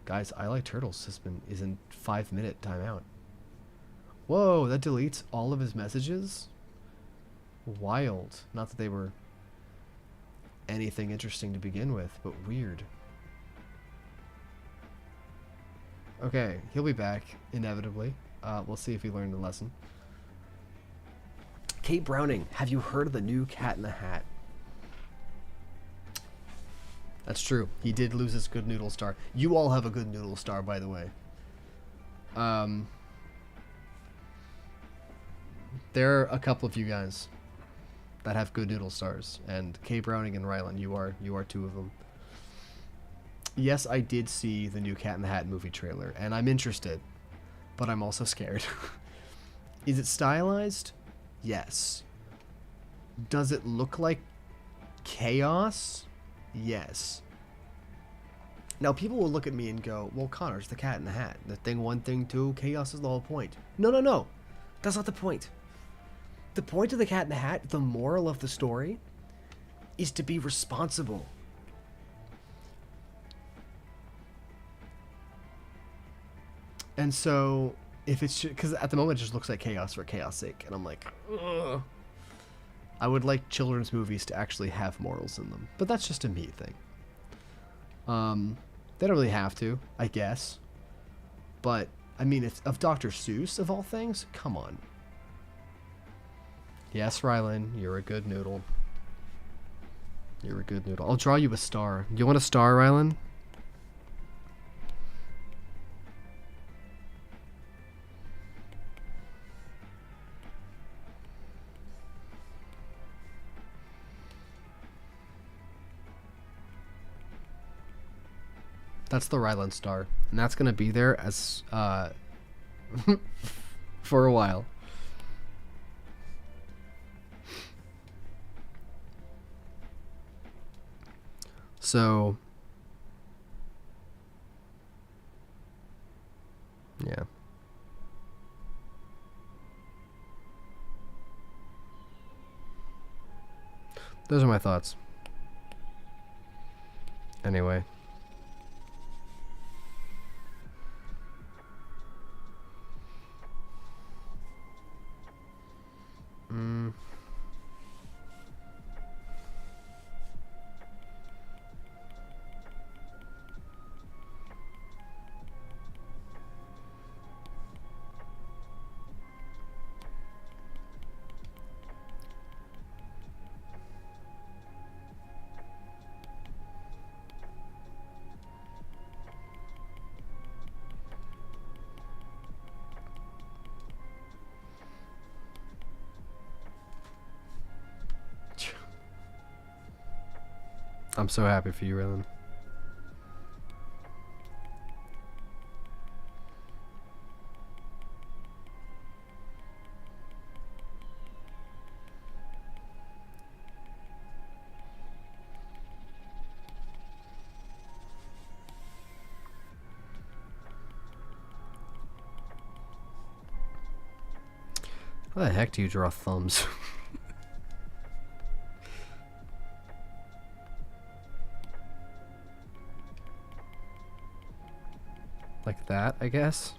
Guys, I Like Turtles is in 5-minute timeout. Whoa, that deletes all of his messages? Wild. Not that they were anything interesting to begin with, but weird. Okay, he'll be back, inevitably. We'll see if he learned the lesson. Kate Browning, have you heard of the new Cat in the Hat? That's true. He did lose his good noodle star. You all have a good noodle star, by the way. There are a couple of you guys that have good noodle stars, and Kate Browning and Rylan, you are two of them. Yes, I did see the new Cat in the Hat movie trailer, and I'm interested, but I'm also scared. Is it stylized? Yes. Does it look like chaos? Yes. Now, people will look at me and go, well, Connor's the Cat in the Hat. The thing one, thing two, chaos is the whole point. No, no, no. That's not the point. The point of the Cat in the Hat, the moral of the story, is to be responsible. And so, if it's... Because at the moment it just looks like chaos for chaos' sake. And I'm like, ugh. I would like children's movies to actually have morals in them. But that's just a me thing. They don't really have to, I guess. But, I mean, it's of Dr. Seuss, of all things, come on. Yes, Rylan, you're a good noodle. You're a good noodle. I'll draw you a star. You want a star, Rylan? That's the Ryland star, and that's gonna be there as for a while. So yeah. Those are my thoughts. Anyway. I'm so happy for you, Rylan. How the heck do you draw thumbs? Like that, I guess.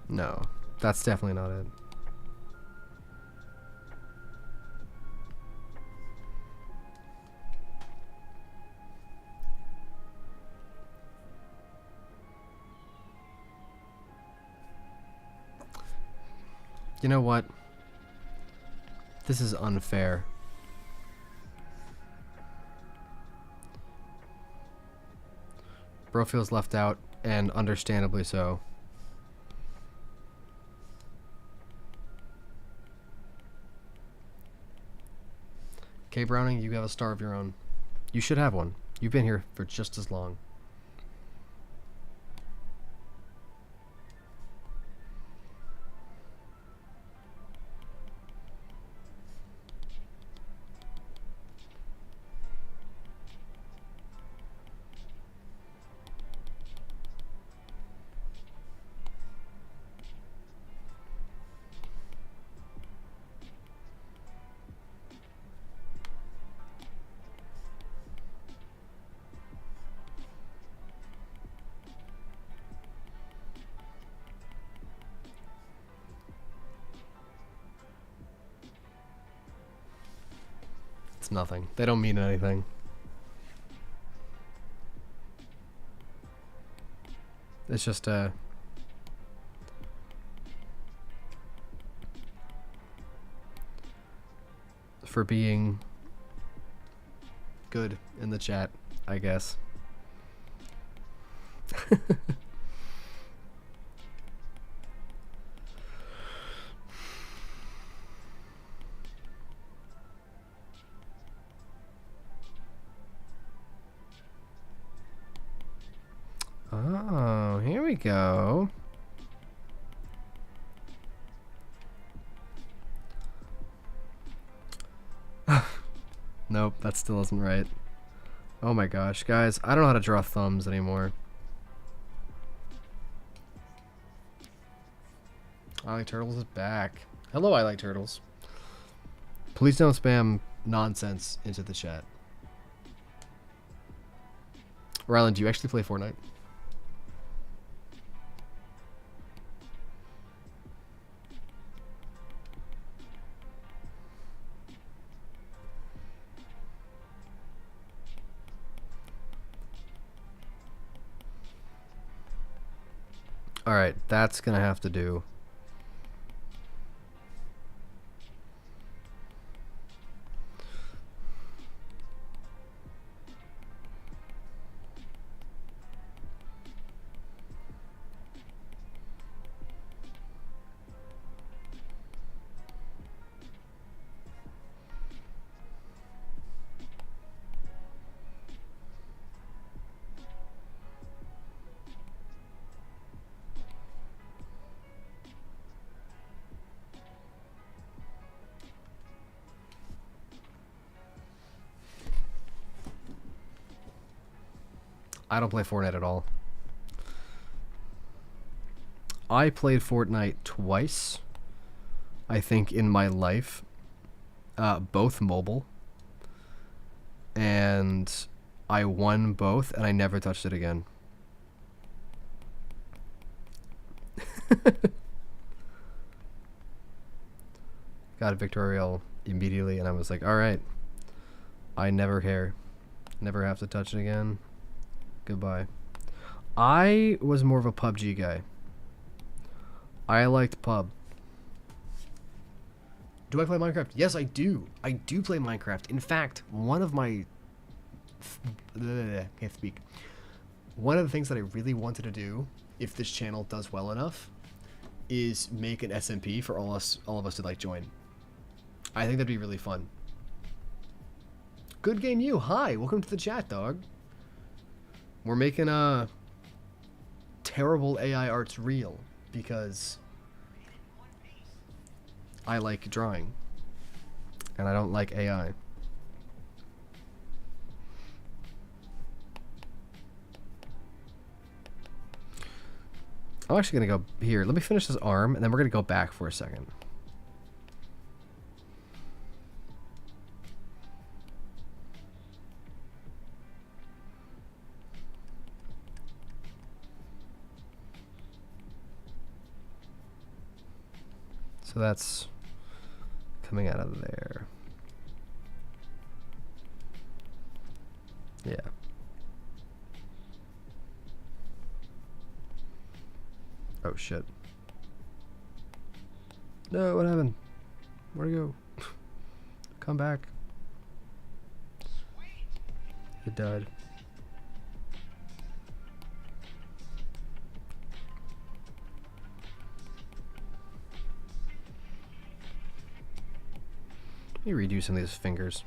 No, that's definitely not it. You know what? This is unfair. Bro feels left out, and understandably so. Okay, Browning, you have a star of your own. You should have one. You've been here for just as long. It's nothing. They don't mean anything. It's just for being good in the chat, I guess. Oh, here we go. Nope, that still isn't right. Oh my gosh, guys, I don't know how to draw thumbs anymore. I Like Turtles is back. Hello, I Like Turtles. Please don't spam nonsense into the chat. Rylan, do you actually play Fortnite? Alright, that's gonna have to do. I don't play Fortnite at all. I played Fortnite twice, I think, in my life. Both mobile. And I won both, and I never touched it again. Got a Victorial immediately, and I was like, alright. I never care. Never have to touch it again. Goodbye. I was more of a PUBG guy. I liked pub. Do I play Minecraft? Yes, I do. I do play Minecraft. In fact, one of my... can't speak. One of the things that I really wanted to do, if this channel does well enough, is make an SMP for all of us to like join. I think that'd be really fun. Good game, you. Hi, welcome to the chat, dog. We're making terrible AI arts real because I like drawing and I don't like AI. I'm actually gonna go here. Let me finish this arm and then we're gonna go back for a second. So that's coming out of there. Yeah. Oh shit. No, what happened? Where'd it go? Come back. It died. Let me redo some of these fingers.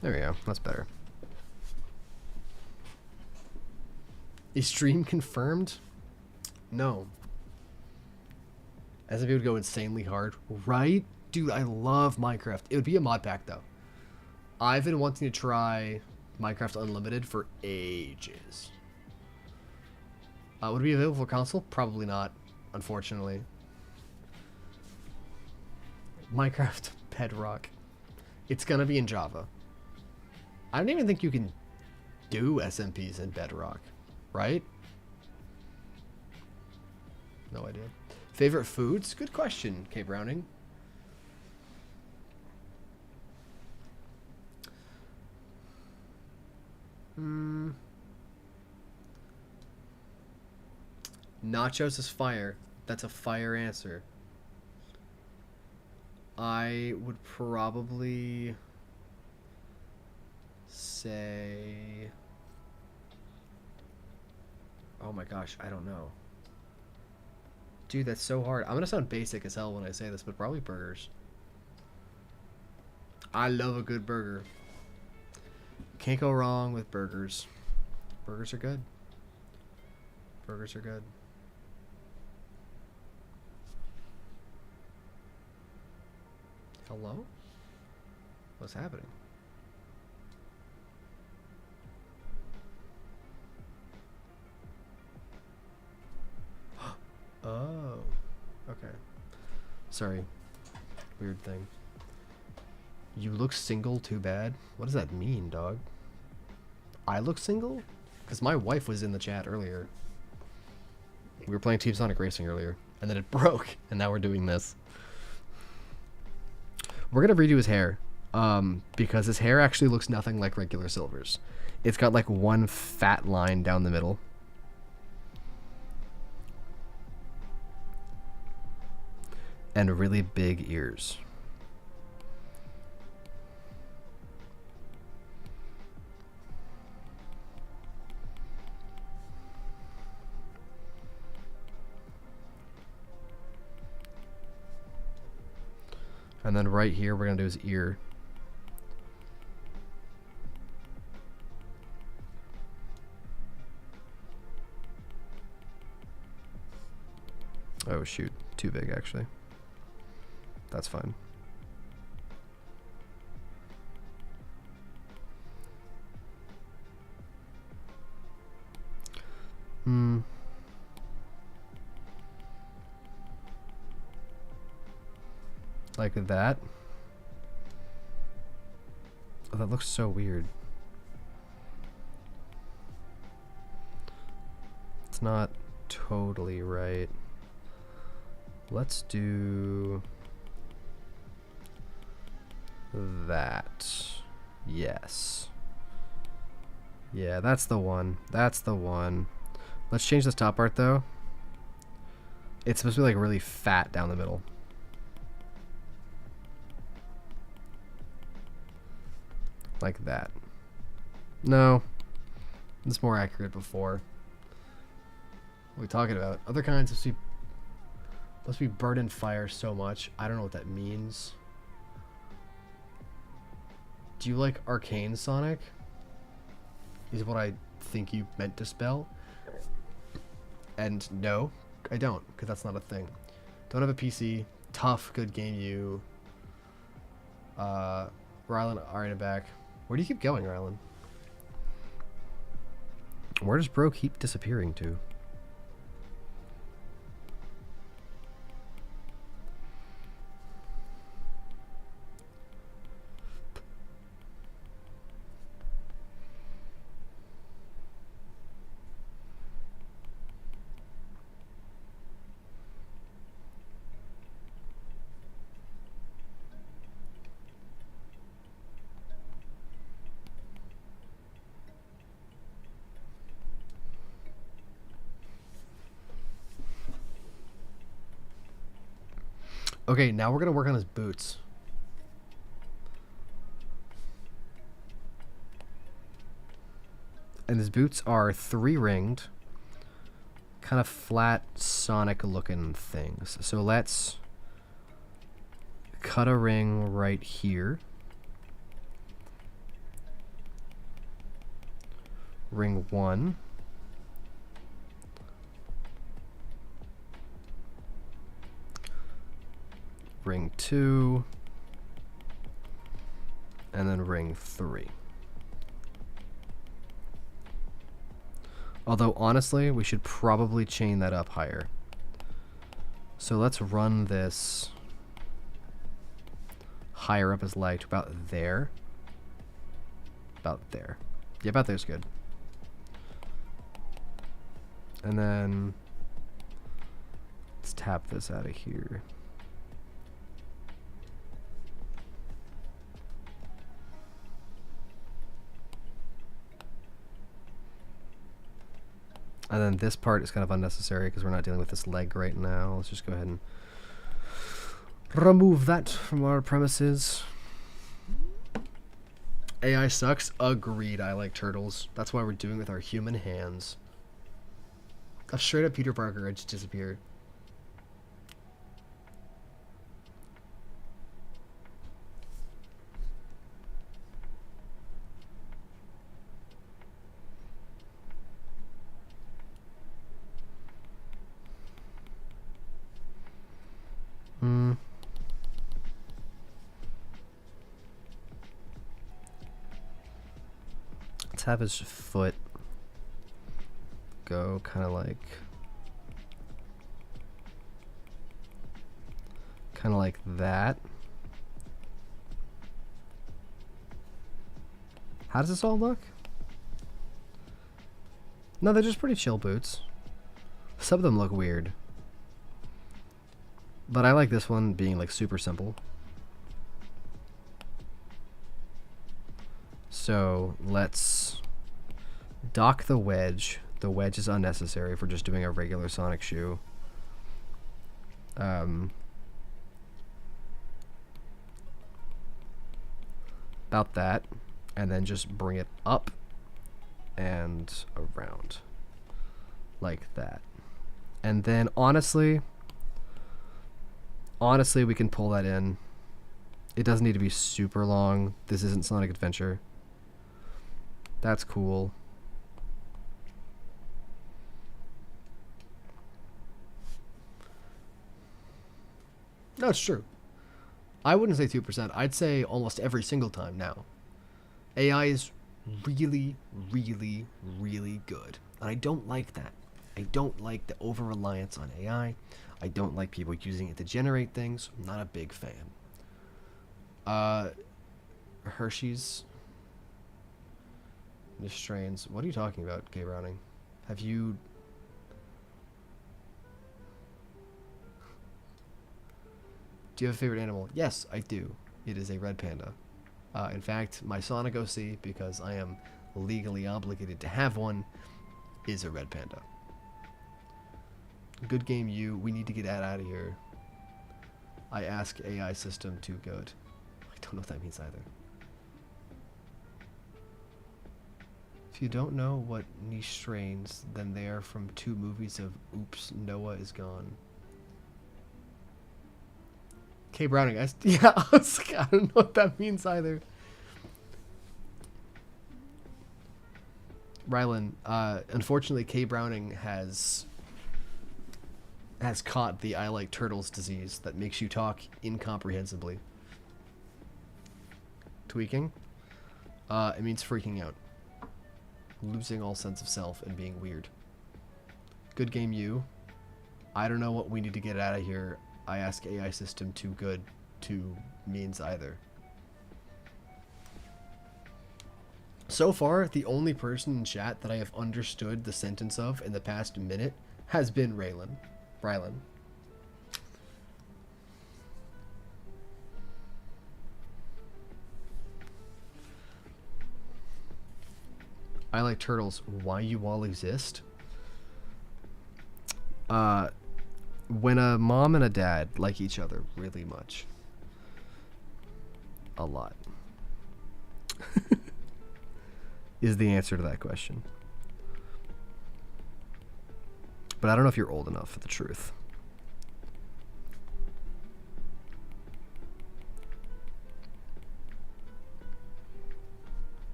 There we go. That's better. Is stream confirmed? No. As if it would go insanely hard. Right? Dude, I love Minecraft. It would be a mod pack, though. I've been wanting to try Minecraft Unlimited for ages. Would it be available for console? Probably not, unfortunately. Minecraft Bedrock. It's gonna be in Java. I don't even think you can do SMPs in Bedrock, right? No idea. Favorite foods? Good question, K Browning. Nachos is fire. That's a fire answer. I would probably say... Oh my gosh, I don't know. Dude, that's so hard. I'm gonna sound basic as hell when I say this, but probably burgers. I love a good burger. Can't go wrong with burgers. Burgers are good. Burgers are good. Hello? What's happening? Oh. Okay. Sorry. Weird thing. You look single too bad? What does that mean, dog? I look single? Because my wife was in the chat earlier. We were playing Team Sonic Racing earlier. And then it broke. And now we're doing this. We're going to redo his hair. Because his hair actually looks nothing like regular Silver's. It's got like one fat line down the middle. And really big ears. And then right here, we're going to do his ear. Oh, shoot. Too big, actually. That's fine. Like that. Oh, that looks so weird. It's not totally right. Let's do that. Yes. Yeah, that's the one. That's the one. Let's change this top part though. It's supposed to be like really fat down the middle. Like that. No. It's more accurate before. What are we talking about? Other kinds must be burn in fire so much. I don't know what that means. Do you like Arcane Sonic? Is what I think you meant to spell. And no, I don't, because that's not a thing. Don't have a PC. Tough, good game you. Rylan, Arena back. Where do you keep going, Rylan? Where does bro keep disappearing to? Okay, now we're going to work on his boots. And his boots are 3-ringed, kind of flat Sonic looking things. So let's cut a ring right here. Ring 1. Ring 2, and then ring 3. Although honestly, we should probably chain that up higher. So let's run this higher up his leg to about there. About there. Yeah, about there's good. And then let's tap this out of here. And then this part is kind of unnecessary because we're not dealing with this leg right now. Let's just go ahead and remove that from our premises. AI sucks. Agreed. I like turtles. That's why we're doing with our human hands. A straight up Peter Parker just disappeared. Let's have his foot go kind of like that. How does this all look? No, they're just pretty chill boots. Some of them look weird. But I like this one being like super simple. So let's dock the wedge. The wedge is unnecessary if we're just doing a regular Sonic shoe. About that. And then just bring it up and around. Like that. And then honestly, we can pull that in. It doesn't need to be super long. This isn't Sonic Adventure. That's cool. No, it's true. I wouldn't say 2%. I'd say almost every single time now. AI is really, really, really good. And I don't like that. I don't like the over-reliance on AI. I don't like people using it to generate things. I'm not a big fan. Hershey's the strains. What are you talking about, K. Browning? Have you... Do you have a favorite animal? Yes, I do. It is a red panda. In fact, my Sonic OC, because I am legally obligated to have one, is a red panda. Good game, you. We need to get that out of here. I ask AI system to good. I don't know what that means either. If you don't know what niche strains, then they are from 2 movies of Oops, Noah is Gone. K. Browning, I don't know what that means either. Rylan, unfortunately, K. Browning has caught the I like turtles disease that makes you talk incomprehensibly. Tweaking? It means freaking out. Losing all sense of self and being weird. Good game, you. I don't know what we need to get out of here. I ask AI system to good to means either. So far, the only person in chat that I have understood the sentence of in the past minute has been Rylan. I like turtles. Why you all exist? When a mom and a dad like each other really much. A lot. Is the answer to that question. But I don't know if you're old enough for the truth.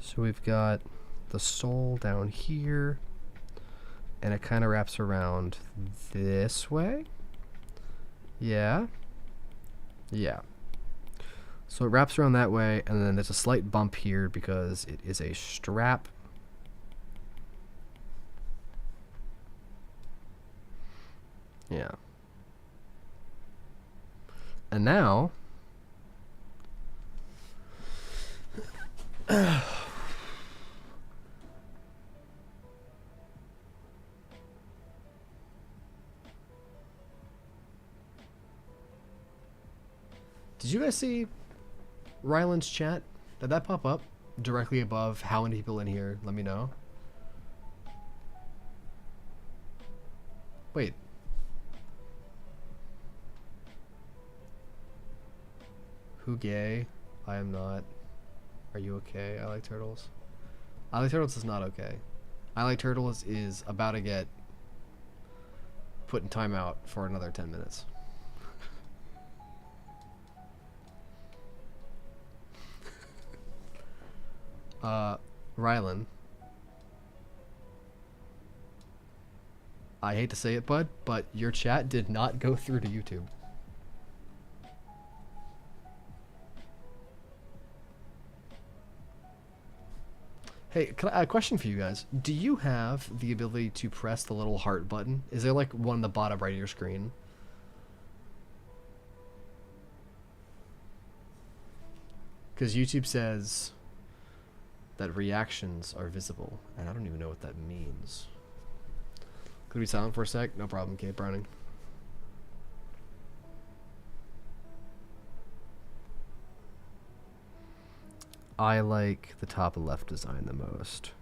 So we've got the soul down here. and it kind of wraps around this way. Yeah. Yeah. So it wraps around that way, and then there's a slight bump here because it is a strap. Yeah. And now did you guys see Ryland's chat? Did that pop up directly above how many people in here? Let me know. Wait. Who gay? I am not. Are you okay? I like turtles. I like turtles is not okay. I like turtles is about to get put in timeout for another 10 minutes. Rylan. I hate to say it, bud, but your chat did not go through to YouTube. Hey, a question for you guys. Do you have the ability to press the little heart button? Is there like one on the bottom right of your screen? Because YouTube says that reactions are visible, and I don't even know what that means. Could we be silent for a sec? No problem, Kate Browning. I like the top left design the most.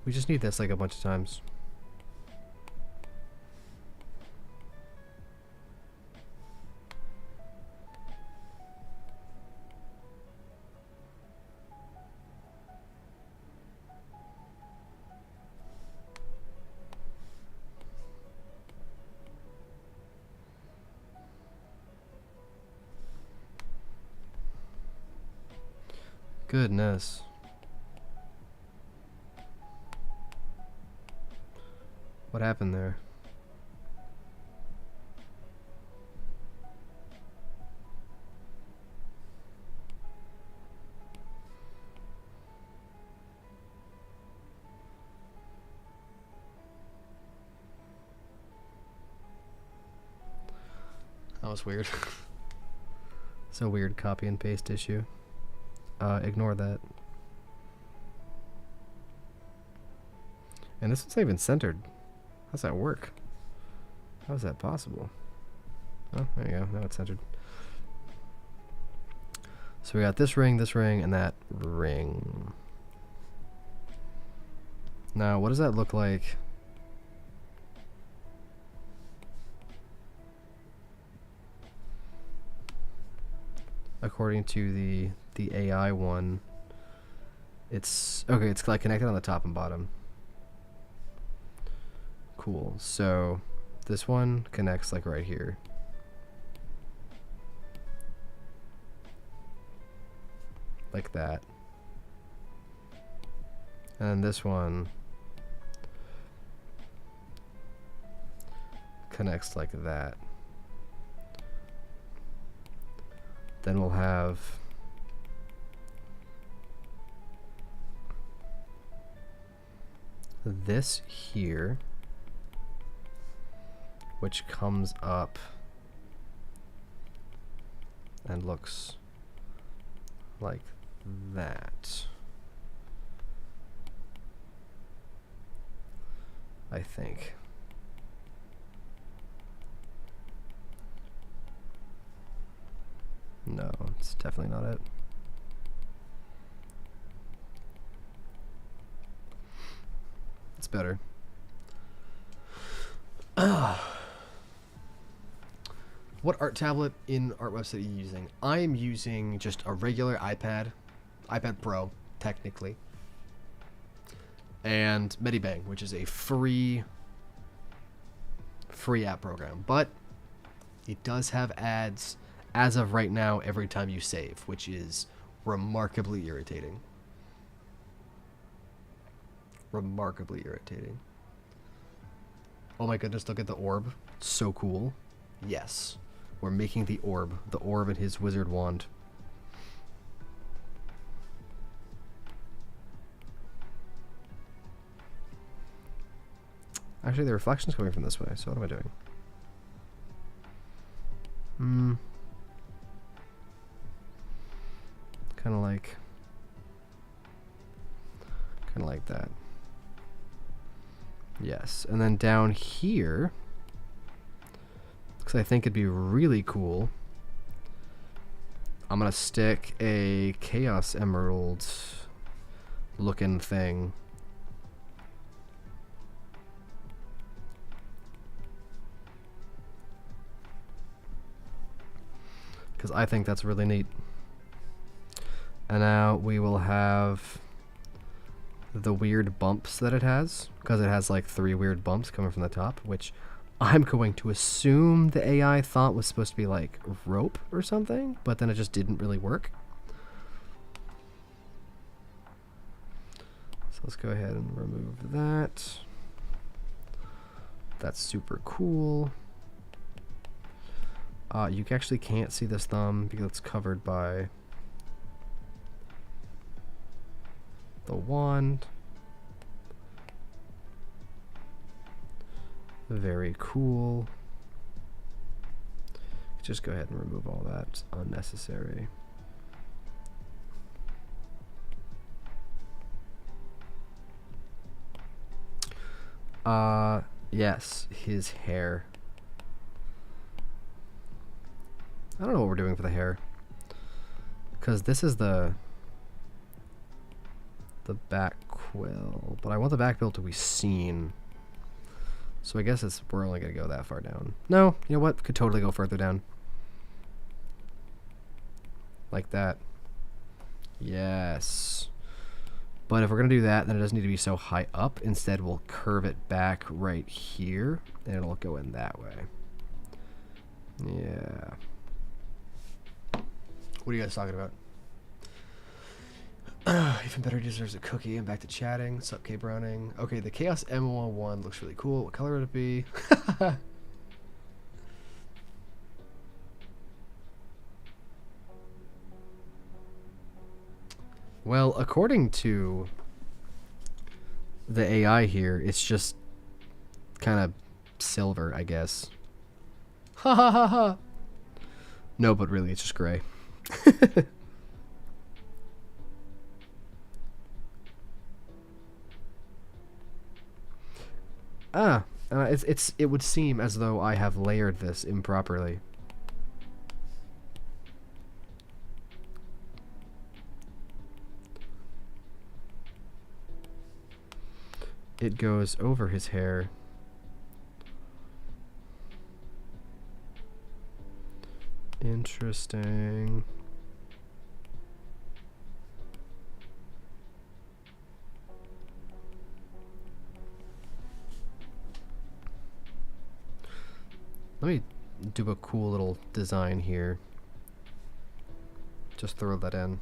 We just need this like a bunch of times. Goodness. What happened there? That was weird. It's a weird copy and paste issue. Ignore that. And this one's not even centered. How's that work? How is that possible? Oh, there you go. Now it's centered. So we got this ring, and that ring. Now, what does that look like? According to the AI one, it's okay. It's like connected on the top and bottom. Cool. So this one connects like right here. Like that. And this one connects like that. Then we'll have this here, which comes up and looks like that. I think. No, it's definitely not it. It's better. What art tablet in art website are you using? I'm using just a regular iPad Pro, technically, and Medibang, which is a free app program, but it does have ads as of right now every time you save, which is remarkably irritating. Remarkably irritating. Oh my goodness, look at the orb. It's so cool. Yes. We're making the orb and his wizard wand. Actually, the reflection's coming from this way, so what am I doing? Kind of like that. Yes, and then down here, because I think it'd be really cool, I'm gonna stick a Chaos Emerald looking thing. Because I think that's really neat. And now we will have the weird bumps that it has, because it has like 3 weird bumps coming from the top, which I'm going to assume the AI thought was supposed to be like rope or something, but then it just didn't really work. So let's go ahead and remove that. That's super cool. You actually can't see this thumb because it's covered by the wand. Very cool. Just go ahead and remove all that. It's unnecessary. Yes, his hair. I don't know what we're doing for the hair, because this is the back quill, but I want the back bill to be seen. So I guess we're only gonna go that far down. No, you know what? Could totally go further down. Like that. Yes. But if we're gonna do that, then it doesn't need to be so high up. Instead, we'll curve it back right here, and it'll go in that way. Yeah. What are you guys talking about? Even better deserves a cookie. I'm back to chatting. What's up, K Browning? Okay, the Chaos M1 looks really cool. What color would it be? Well, according to the AI here, it's just kind of silver, I guess. Ha ha ha ha. No, but really, it's just gray. It would seem as though I have layered this improperly. It goes over his hair. Interesting. Let me do a cool little design here. Just throw that in.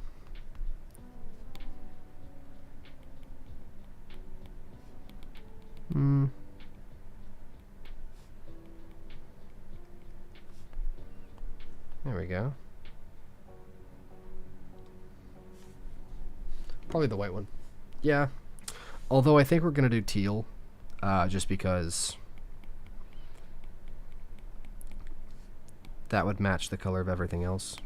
There we go. Probably the white one. Yeah. Although I think we're gonna do teal, just because that would match the color of everything else.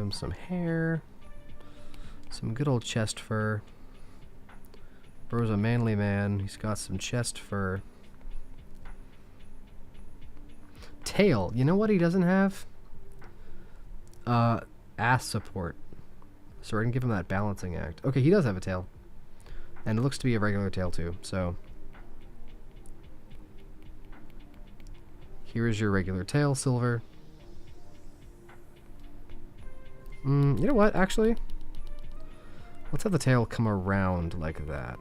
give him some hair. Some good old chest fur. Bro's a manly man. He's got some chest fur. Tail. You know what he doesn't have? Ass support. So we're gonna give him that balancing act. Okay, he does have a tail. And it looks to be a regular tail too, so. Here is your regular tail, Silver. You know what, actually? Let's have the tail come around like that.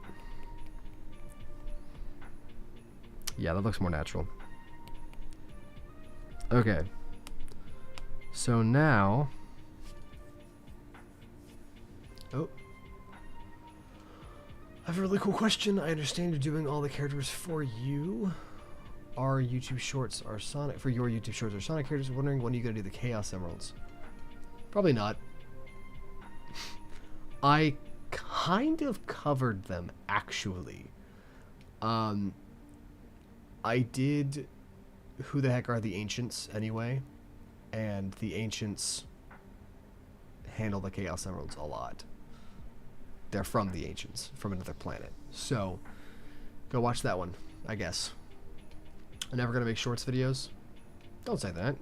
Yeah, that looks more natural. Okay. So now... Oh. I have a really cool question. I understand you're doing all the characters for you. Our YouTube shorts are Sonic... For your YouTube shorts are Sonic characters. Wondering when you're going to do the Chaos Emeralds. Probably not. I kind of covered them, actually. I did Who the Heck Are the Ancients, anyway. And the Ancients handle the Chaos Emeralds a lot. They're from the Ancients, from another planet. So, go watch that one, I guess. I'm never going to make shorts videos. Don't say that.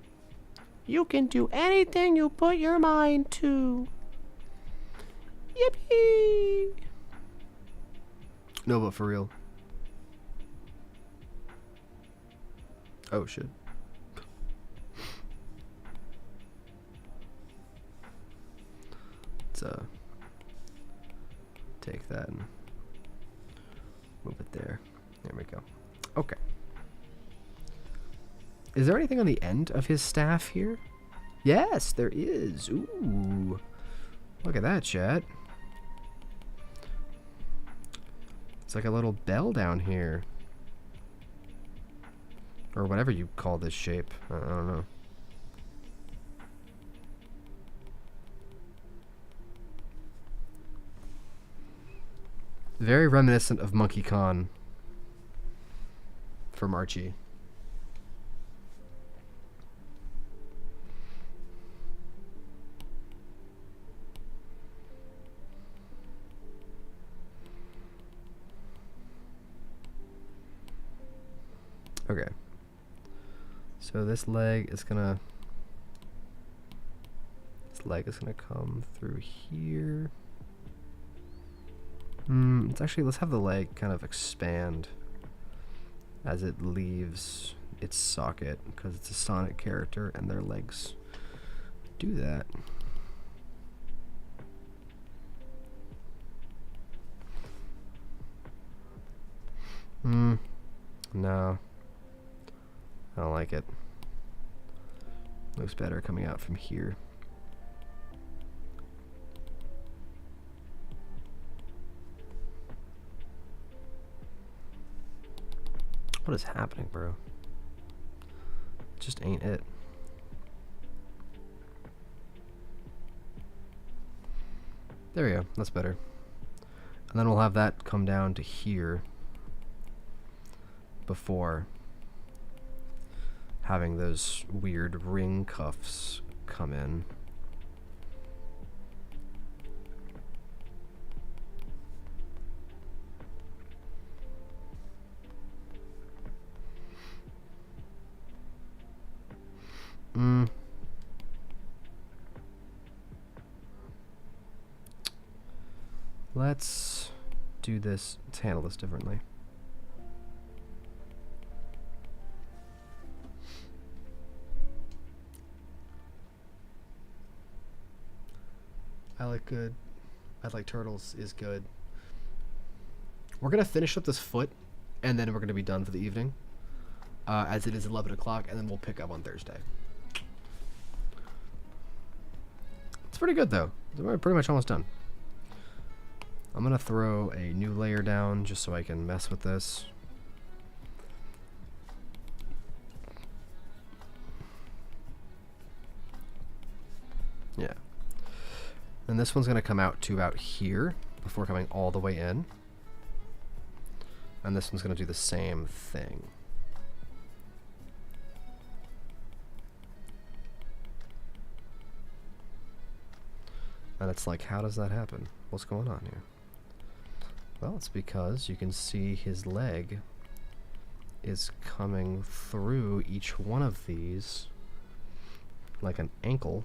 You can do anything you put your mind to. Yippee! No, but for real. Oh, shit. Let's, take that and move it there. There we go. Okay. Is there anything on the end of his staff here? Yes, there is. Ooh. Look at that, chat. It's like a little bell down here. Or whatever you call this shape. I don't know. Very reminiscent of Monkey Kong from Archie. Okay. So this leg is gonna come through here. Let's have the leg kind of expand as it leaves its socket, because it's a Sonic character and their legs do that. No. I don't like it. Looks better coming out from here. What is happening, bro? Just ain't it. There we go. That's better. And then we'll have that come down to here before having those weird ring cuffs come in. Let's do this. Let's handle this differently. I like good. I like turtles is good. We're gonna finish up this foot, and then we're gonna be done for the evening, as it is 11 o'clock, and then we'll pick up on Thursday. It's pretty good though. We're pretty much almost done. I'm gonna throw a new layer down just so I can mess with this. Yeah. And this one's gonna come out to about here before coming all the way in. And this one's gonna do the same thing. And it's like, how does that happen? What's going on here? Well, it's because you can see his leg is coming through each one of these like an ankle.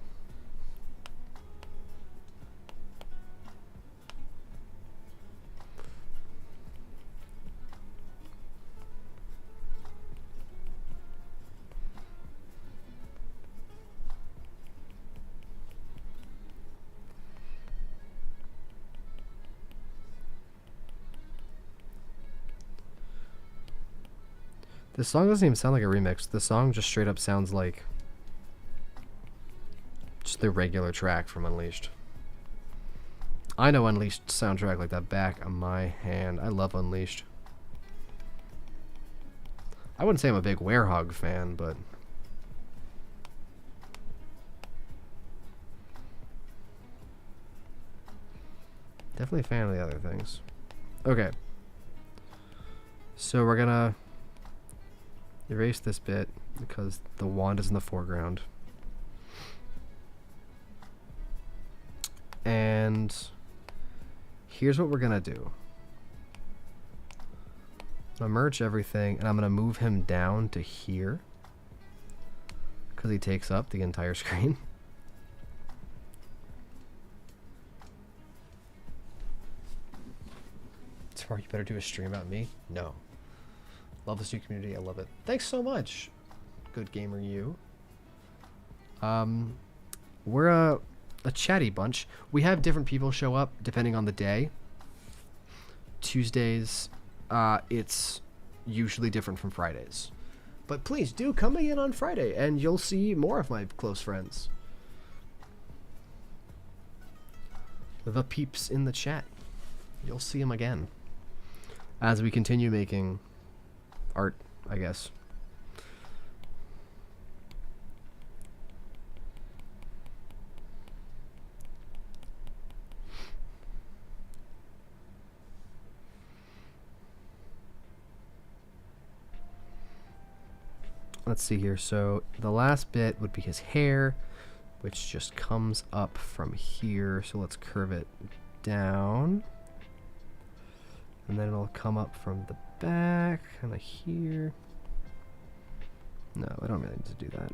This song doesn't even sound like a remix. The song just straight up sounds like just the regular track from Unleashed. I know Unleashed soundtrack like that back of my hand. I love Unleashed. I wouldn't say I'm a big Werehog fan, but definitely a fan of the other things. Okay. So we're gonna erase this bit because the wand is in the foreground. And here's what we're gonna do. I'm gonna merge everything and I'm gonna move him down to here because he takes up the entire screen. Tomorrow you better do a stream about me? No. Love this new community. I love it. Thanks so much, good gamer you. We're a chatty bunch. We have different people show up depending on the day. Tuesdays, it's usually different from Fridays. But please do come in on Friday and you'll see more of my close friends. The peeps in the chat. You'll see them again as we continue making art, I guess. Let's see here. So the last bit would be his hair, which just comes up from here. So let's curve it down. And then it'll come up from the back, kind of here. No, I don't really need to do that.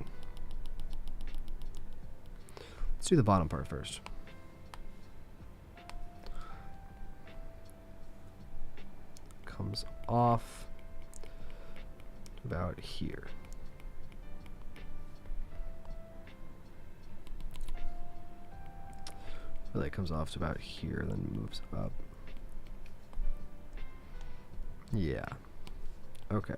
Let's do the bottom part first. Comes off about here. Really, it comes off to about here, then moves up. Yeah. Okay.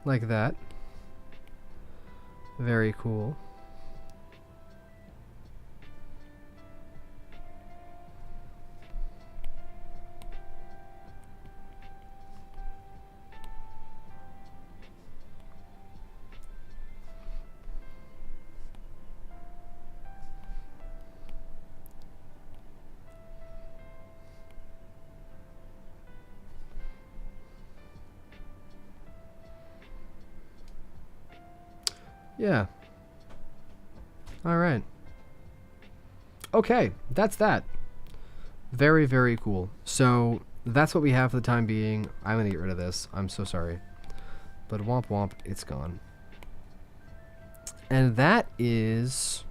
Like that. Very cool. Yeah. All right. Okay, that's that. Very, very cool. So that's what we have for the time being. I'm gonna get rid of this. I'm so sorry. But womp womp, it's gone. And that is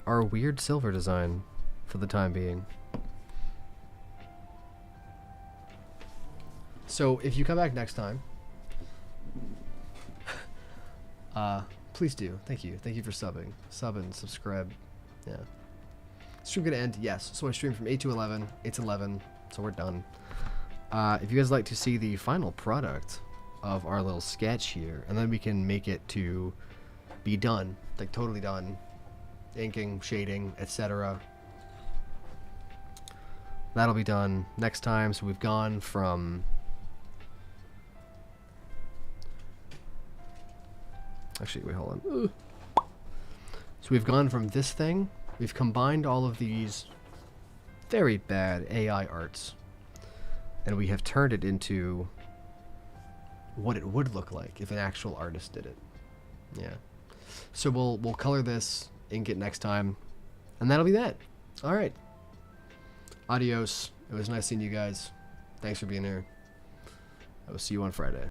our weird silver design for the time being. So if you come back next time, please do. Thank you. Thank you for subbing. Sub and subscribe. Yeah. Stream gonna end? Yes. So I stream from 8 to 11. It's 11, so we're done. If you guys like to see the final product of our little sketch here, and then we can make it to be done, like totally done, inking, shading, etc. That'll be done next time. So we've gone from actually, wait, hold on. So we've gone from this thing, we've combined all of these very bad AI arts, and we have turned it into what it would look like if an actual artist did it. Yeah. So we'll color this, ink it next time, and that'll be that. All right. Adios. It was nice seeing you guys. Thanks for being here. I will see you on Friday.